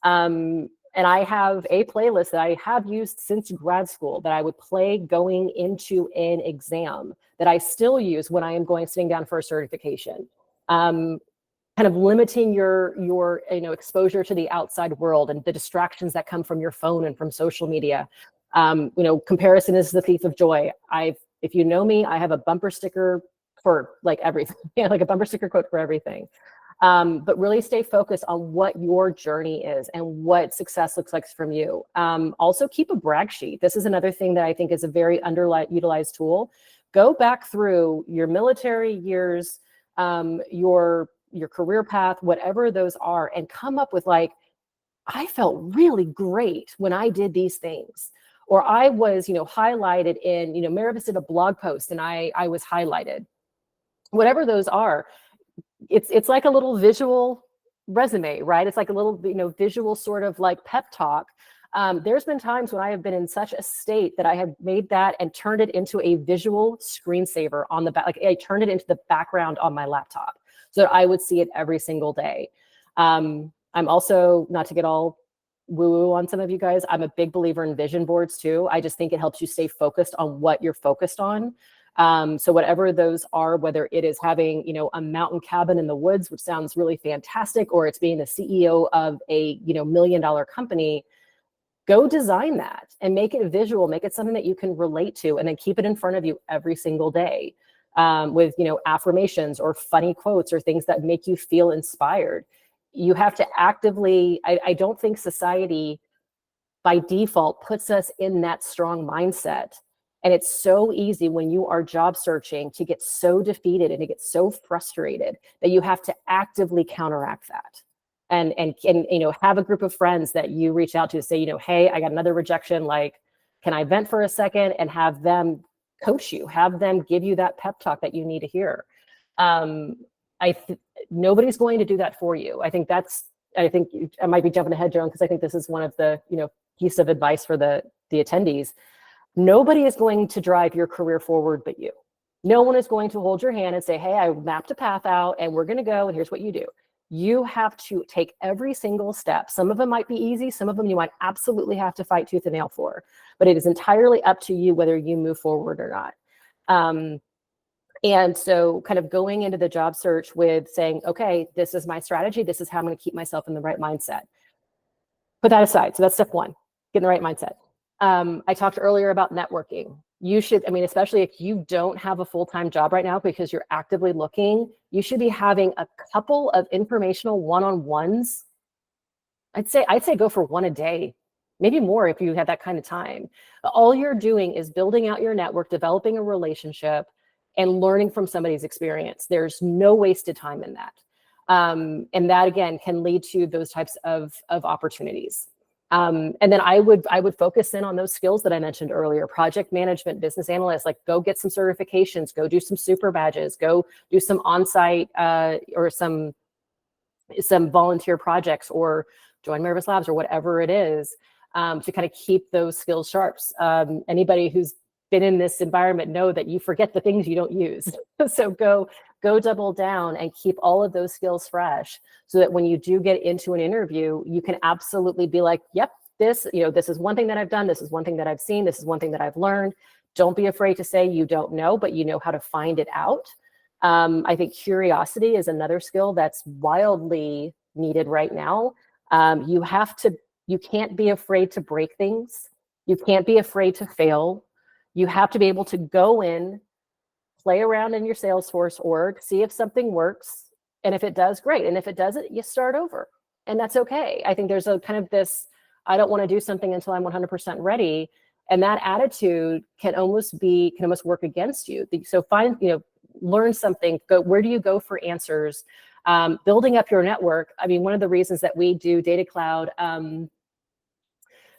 And I have a playlist that I have used since grad school that I would play going into an exam, that I still use when I am sitting down for a certification. Kind of limiting your exposure to the outside world and the distractions that come from your phone and from social media. Comparison is the thief of joy. If you know me, I have a bumper sticker for like everything, like a bumper sticker quote for everything. But really stay focused on what your journey is and what success looks like from you. Also keep a brag sheet. This is another thing that I think is a very underutilized tool. Go back through your military years, your career path, whatever those are, and come up with like, I felt really great when I did these things. Or I was, highlighted in, Merivis did a blog post and I was highlighted. Whatever those are, it's like a little visual resume, right? It's like a little, visual sort of like pep talk. There's been times when I have been in such a state that I have made that and turned it into a visual screensaver on the back. Like I turned it into the background on my laptop so that I would see it every single day. I'm also, not to get all woo-woo on some of you guys, I'm a big believer in vision boards too. I just think it helps you stay focused on what you're focused on. So whatever those are, whether it is having, a mountain cabin in the woods, which sounds really fantastic, or it's being the CEO of a, $1 million company, go design that and make it visual, make it something that you can relate to, and then keep it in front of you every single day with, affirmations or funny quotes or things that make you feel inspired. You have to actively, I don't think society by default puts us in that strong mindset. And it's so easy when you are job searching to get so defeated and to get so frustrated that you have to actively counteract that. And have a group of friends that you reach out to say, hey, I got another rejection. Like, can I vent for a second? And have them coach you, have them give you that pep talk that you need to hear. Nobody's going to do that for you. I think I might be jumping ahead, Joan, because I think this is one of the, piece of advice for the attendees. Nobody is going to drive your career forward but you. No one is going to hold your hand and say, hey, I mapped a path out and we're going to go and here's what you do. You have to take every single step. Some of them might be easy. Some of them you might absolutely have to fight tooth and nail for. But it is entirely up to you whether you move forward or not. And so kind of going into the job search with saying, okay, this is my strategy. This is how I'm going to keep myself in the right mindset. Put that aside. So that's step one, get in the right mindset. I talked earlier about networking. You should, especially if you don't have a full-time job right now because you're actively looking, you should be having a couple of informational one-on-ones. I'd say go for one a day. maybe more if you have that kind of time. All you're doing is building out your network, developing a relationship, and learning from somebody's experience. There's no wasted time in that. And that, again, can lead to those types of opportunities. And then I would focus in on those skills that I mentioned earlier: project management, business analyst. Like, go get some certifications, go do some super badges, go do some on-site or some volunteer projects, or join Merivis Labs or whatever it is, to kind of keep those skills sharp. Anybody who's been in this environment know that you forget the things you don't use. So go double down and keep all of those skills fresh, so that when you do get into an interview, you can absolutely be like, yep, this is one thing that I've done. This is one thing that I've seen. This is one thing that I've learned. Don't be afraid to say you don't know, but you know how to find it out. I think curiosity is another skill that's wildly needed right now. You can't be afraid to break things. You can't be afraid to fail. You have to be able to go in, play around in your Salesforce org, see if something works. And if it does, great. And if it doesn't, you start over. And that's okay. I think there's a kind of this, I don't want to do something until I'm 100% ready. And that attitude can almost work against you. So learn something. Where do you go for answers? Building up your network. I mean, one of the reasons that we do Data Cloud,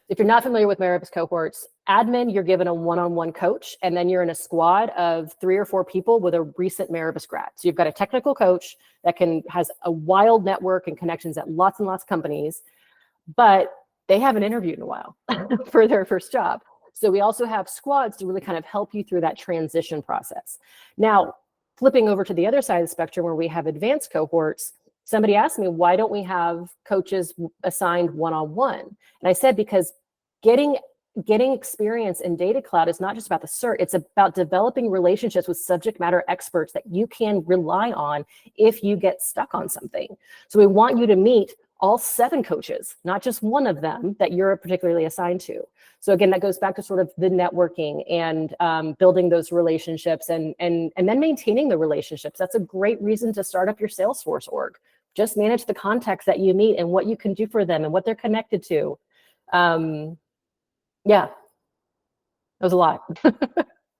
if you're not familiar with Merivis cohorts, admin, you're given a one-on-one coach, and then you're in a squad of 3 or 4 people with a recent Merivis grad. So you've got a technical coach that has a wild network and connections at lots and lots of companies, but they haven't interviewed in a while for their first job. So we also have squads to really kind of help you through that transition process. Now, flipping over to the other side of the spectrum where we have advanced cohorts, somebody asked me, why don't we have coaches assigned one-on-one? And I said, because getting experience in Data Cloud is not just about the cert, it's about developing relationships with subject matter experts that you can rely on if you get stuck on something. So we want you to meet all 7 coaches, not just one of them that you're particularly assigned to. So again, that goes back to sort of the networking and building those relationships and then maintaining the relationships. That's a great reason to start up your Salesforce org. Just manage the contacts that you meet and what you can do for them and what they're connected to. Yeah, that was a lot.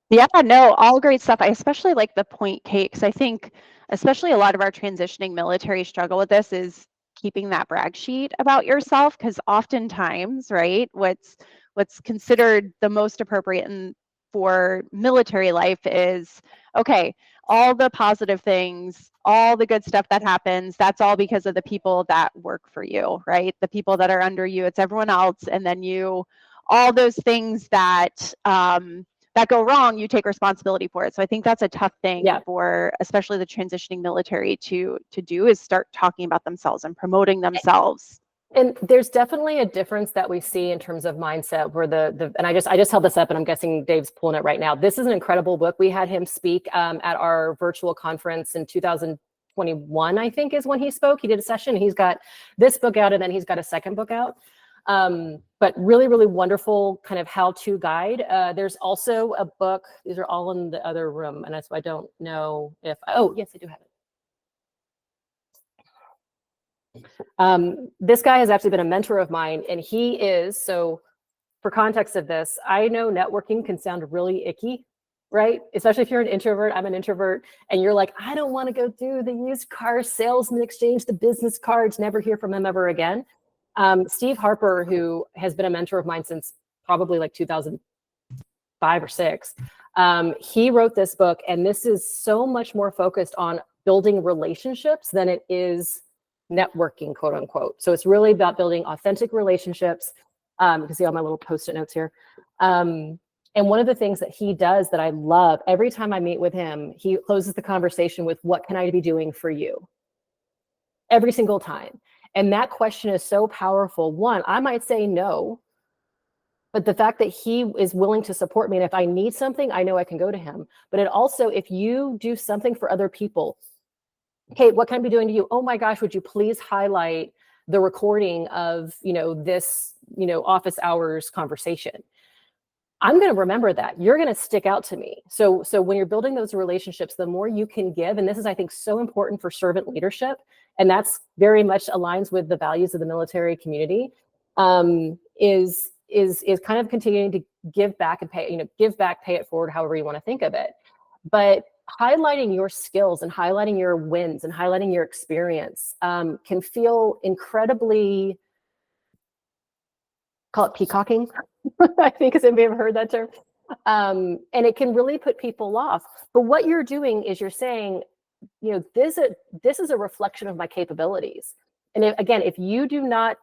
Yeah, no, all great stuff. I especially like the point, Kate, because I think especially a lot of our transitioning military struggle with this is keeping that brag sheet about yourself, because oftentimes, right, what's considered the most appropriate for military life is, okay, all the positive things, all the good stuff that happens, that's all because of the people that work for you, right? The people that are under you, it's everyone else. And then all those things that go wrong, you take responsibility for it. So I think that's a tough thing for especially the transitioning military to do, is start talking about themselves and promoting themselves. And there's definitely a difference that we see in terms of mindset where and I just held this up, and I'm guessing Dave's pulling it right now. This is an incredible book. We had him speak at our virtual conference in 2021, I think is when he spoke. He did a session. He's got this book out, and then he's got a second book out. But really, really wonderful kind of how-to guide. There's also a book. These are all in the other room, and that's why I don't know if, oh, yes, I do have it. This guy has actually been a mentor of mine, and he is, so for context of this, I know networking can sound really icky, right? Especially if you're an introvert. I'm an introvert, and you're like, I don't want to go do the used car salesman exchange, the business cards, never hear from him ever again. Steve Harper, who has been a mentor of mine since probably like 2005 or 6, he wrote this book, and this is so much more focused on building relationships than it is networking, quote unquote. So it's really about building authentic relationships. You can see all my little post-it notes here. And one of the things that he does that I love, every time I meet with him, he closes the conversation with, what can I be doing for you? Every single time. And that question is so powerful. One, I might say no, but the fact that he is willing to support me, and if I need something, I know I can go to him. But it also, if you do something for other people, Kate, what can I be doing to you? Oh my gosh, would you please highlight the recording of, this, office hours conversation? I'm going to remember that. You're going to stick out to me. So when you're building those relationships, the more you can give, and this is, I think, so important for servant leadership, and that's very much aligns with the values of the military community. is kind of continuing to give back and pay, give back, pay it forward, however you want to think of it. But highlighting your skills and highlighting your wins and highlighting your experience can feel incredibly, call it peacocking, I think, has anybody ever heard that term? And it can really put people off. But what you're doing is you're saying, this is a reflection of my capabilities. And again, if you do not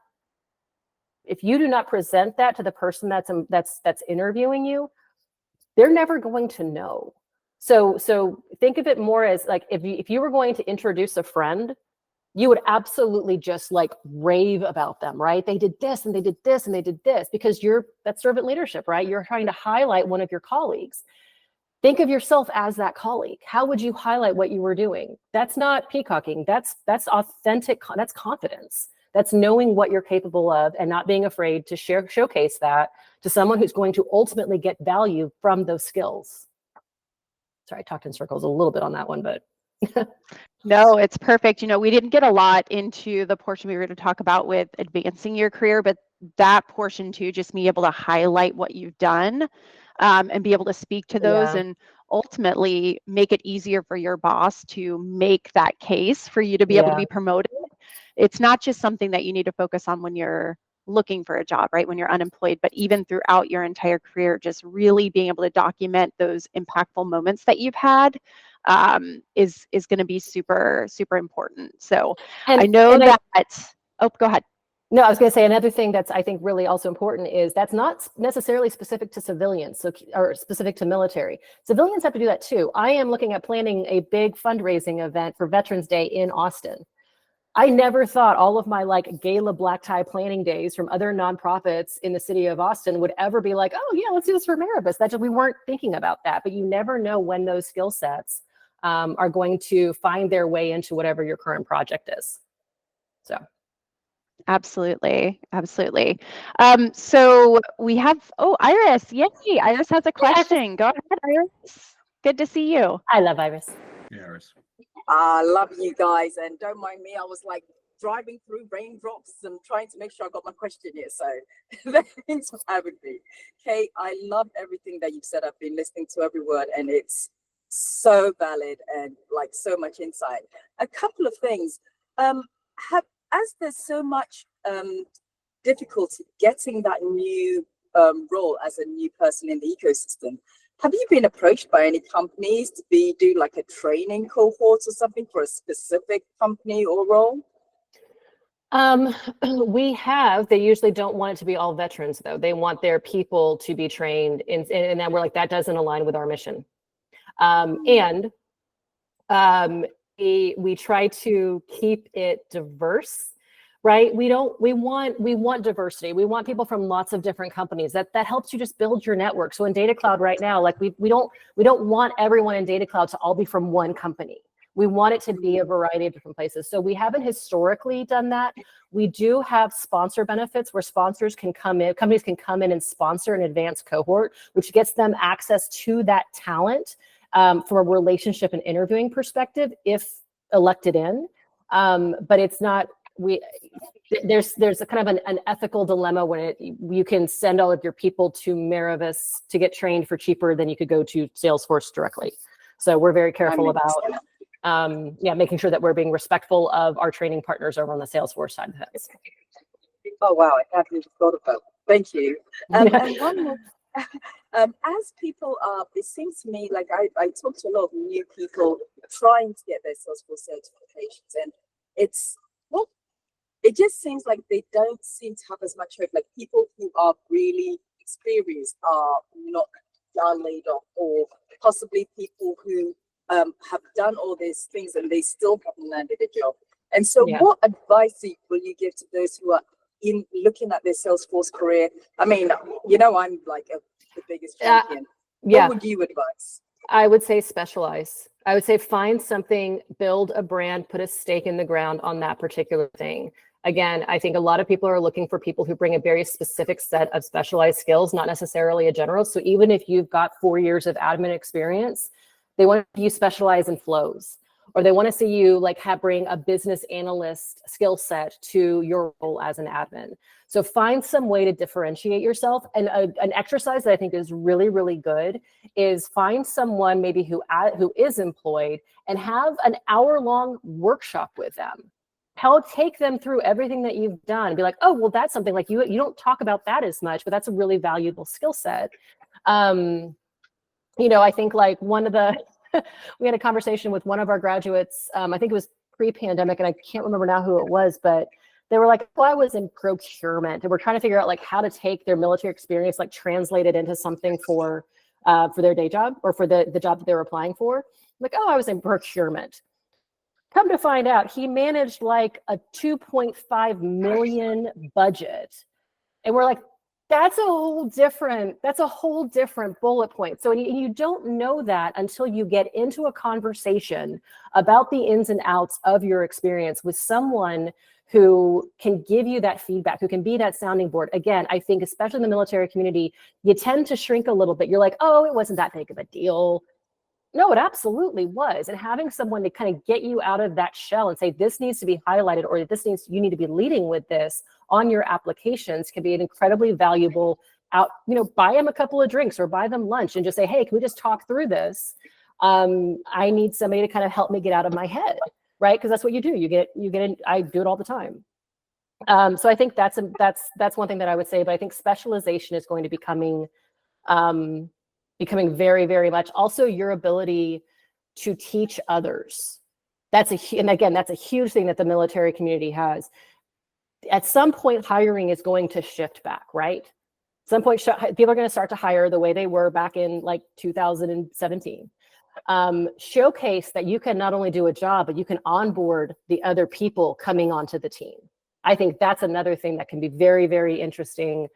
present that to the person that's interviewing you, they're never going to know. So think of it more as like if you were going to introduce a friend, you would absolutely just like rave about them, right? They did this and they did this and they did this, because that's servant leadership, right? You're trying to highlight one of your colleagues. Think of yourself as that colleague. How would you highlight what you were doing? That's not peacocking. That's authentic. That's confidence. That's knowing what you're capable of and not being afraid to showcase that to someone who's going to ultimately get value from those skills. Sorry, I talked in circles a little bit on that one, but. No, it's perfect. We didn't get a lot into the portion we were going to talk about with advancing your career, but that portion too, just be able to highlight what you've done and be able to speak to those and ultimately make it easier for your boss to make that case for you to be able to be promoted. It's not just something that you need to focus on when you're looking for a job, right? When you're unemployed, but even throughout your entire career, just really being able to document those impactful moments that you've had is going to be super, super important. So I know that, go ahead. No, I was going to say another thing that's I think really also important is that's not necessarily specific to civilians, or specific to military. Civilians have to do that too. I am looking at planning a big fundraising event for Veterans Day in Austin. I never thought all of my like gala black tie planning days from other nonprofits in the city of Austin would ever be like, oh yeah, let's do this for Merivis. We weren't thinking about that, but you never know when those skill sets are going to find their way into whatever your current project is. So. Absolutely. So we have, Iris. Yay. Iris has a question. Go ahead, Iris. Good to see you. I love Iris. Yeah, Iris. I love you guys, and don't mind me. I was like driving through raindrops and trying to make sure I got my question here. So thanks for having me. Kate, I love everything that you've said. I've been listening to every word, and it's so valid and like so much insight. A couple of things. As there's so much difficulty getting that new role as a new person in the ecosystem, have you been approached by any companies to do like a training cohort or something for a specific company or role? We have. They usually don't want it to be all veterans, though. They want their people to be trained, and then we're like, that doesn't align with our mission. We try to keep it diverse, right? We want diversity. We want people from lots of different companies. That helps you just build your network. So in Data Cloud right now, like we don't want everyone in Data Cloud to all be from one company. We want it to be a variety of different places. So we haven't historically done that. We do have sponsor benefits where companies can come in and sponsor an advanced cohort, which gets them access to that talent from a relationship and interviewing perspective if elected in. But it's not, there's a kind of an ethical dilemma when you can send all of your people to Merivis to get trained for cheaper than you could go to Salesforce directly. So we're very careful about making sure that we're being respectful of our training partners over on the Salesforce side of things. Oh wow, I hadn't even thought about it. Thank you. And one more. As people are, it seems to me like I talk to a lot of new people trying to get their Salesforce certifications, and it just seems like they don't seem to have as much hope. Like people who are really experienced are laid off, or possibly people who have done all these things and they still haven't landed a job. And so what advice will you give to those who are looking at their Salesforce career? I mean, I'm like the biggest champion. What would you advise? I would say specialize. I would say find something, build a brand, put a stake in the ground on that particular thing. Again, I think a lot of people are looking for people who bring a very specific set of specialized skills, not necessarily a general. So even if you've got 4 years of admin experience, they want you to specialize in flows, or they want to see you like bring a business analyst skill set to your role as an admin. So find some way to differentiate yourself. And an exercise that I think is really, really good is find someone maybe who is employed and have an hour-long workshop with them. Take them through everything that you've done and be like, oh, well, that's something like you don't talk about that as much, but that's a really valuable skill set. You know, I think like one of the, we had a conversation with one of our graduates, I think it was pre-pandemic, and I can't remember now who it was, but they were like, well, I was in procurement, and we're trying to figure out like how to take their military experience, like translate it into something for their day job or for the job that they were applying for. Like, oh, I was in procurement. Come to find out, he managed like a 2.5 million budget. And we're like, that's a whole different bullet point. So you don't know that until you get into a conversation about the ins and outs of your experience with someone who can give you that feedback, who can be that sounding board. Again, I think especially in the military community, you tend to shrink a little bit. You're like, oh, it wasn't that big of a deal. No, it absolutely was. And having someone to kind of get you out of that shell and say, this needs to be highlighted, or you need to be leading with this on your applications can be an incredibly valuable buy them a couple of drinks or buy them lunch and just say, hey, can we just talk through this? I need somebody to kind of help me get out of my head, right? Because that's what you do. I do it all the time. So I think that's one thing that I would say, but I think specialization is going to becoming very, very much. Also, your ability to teach others. And again, that's a huge thing that the military community has. At some point, hiring is going to shift back, right? At some point, people are going to start to hire the way they were back in like 2017. Showcase that you can not only do a job, but you can onboard the other people coming onto the team. I think that's another thing that can be very, very interesting.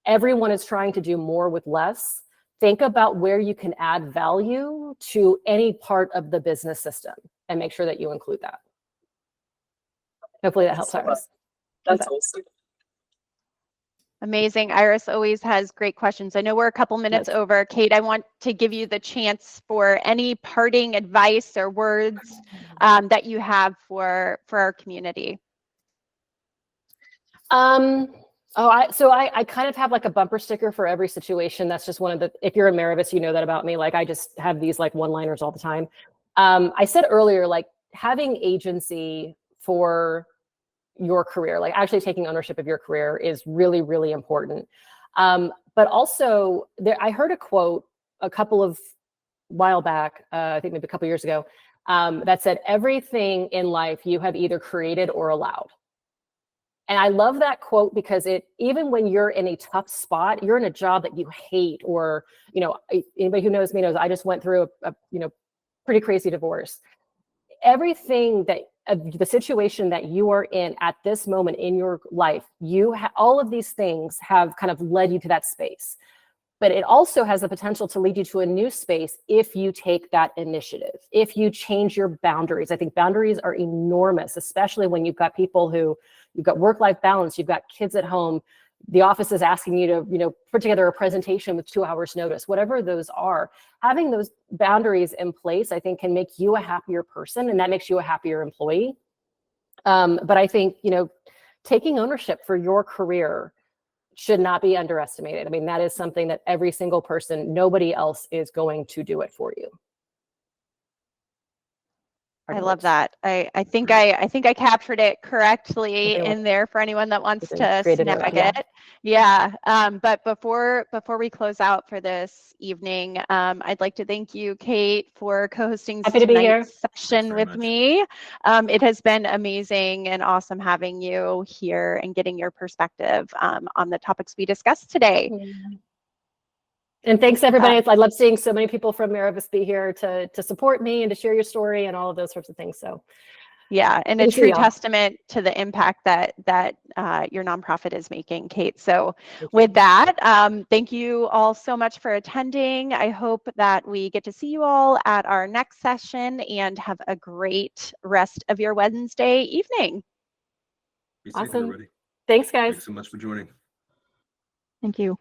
Everyone is trying to do more with less. Think about where you can add value to any part of the business system and make sure that you include that. Hopefully that helps, Iris. That's awesome. Amazing. Iris always has great questions. I know we're a couple minutes over. Kate, I want to give you the chance for any parting advice or words that you have for our community. I kind of have like a bumper sticker for every situation. That's just one of the, if you're a Merivis, you know that about me. Like I just have these like one-liners all the time. I said earlier, like having agency for your career, like actually taking ownership of your career is really, really important. But also I heard a quote a couple of while back, I think maybe a couple years ago, that said, everything in life you have either created or allowed. And I love that quote because even when you're in a tough spot, you're in a job that you hate, or, anybody who knows me knows I just went through a pretty crazy divorce. Everything the situation that you are in at this moment in your life, all of these things have kind of led you to that space. But it also has the potential to lead you to a new space if you take that initiative, if you change your boundaries. I think boundaries are enormous, especially when you've got people you've got work-life balance, you've got kids at home, the office is asking you to, put together a presentation with 2 hours notice, whatever those are. Having those boundaries in place, I think, can make you a happier person, and that makes you a happier employee. But I think, taking ownership for your career should not be underestimated. I mean, that is something that every single person, nobody else is going to do it for you. I love that. I think I captured it correctly in there for anyone that wants to snag it. Yeah. But before we close out for this evening, I'd like to thank you, Kate, for co-hosting tonight's session with me. It has been amazing and awesome having you here and getting your perspective on the topics we discussed today. And thanks, everybody. I love seeing so many people from Merivis be here to support me and to share your story and all of those sorts of things. So, yeah, and a true testament to the impact that your nonprofit is making, Kate. So with that, thank you all so much for attending. I hope that we get to see you all at our next session, and have a great rest of your Wednesday evening. Be safe, awesome. everybody. Thanks, guys. Thanks so much for joining. Thank you.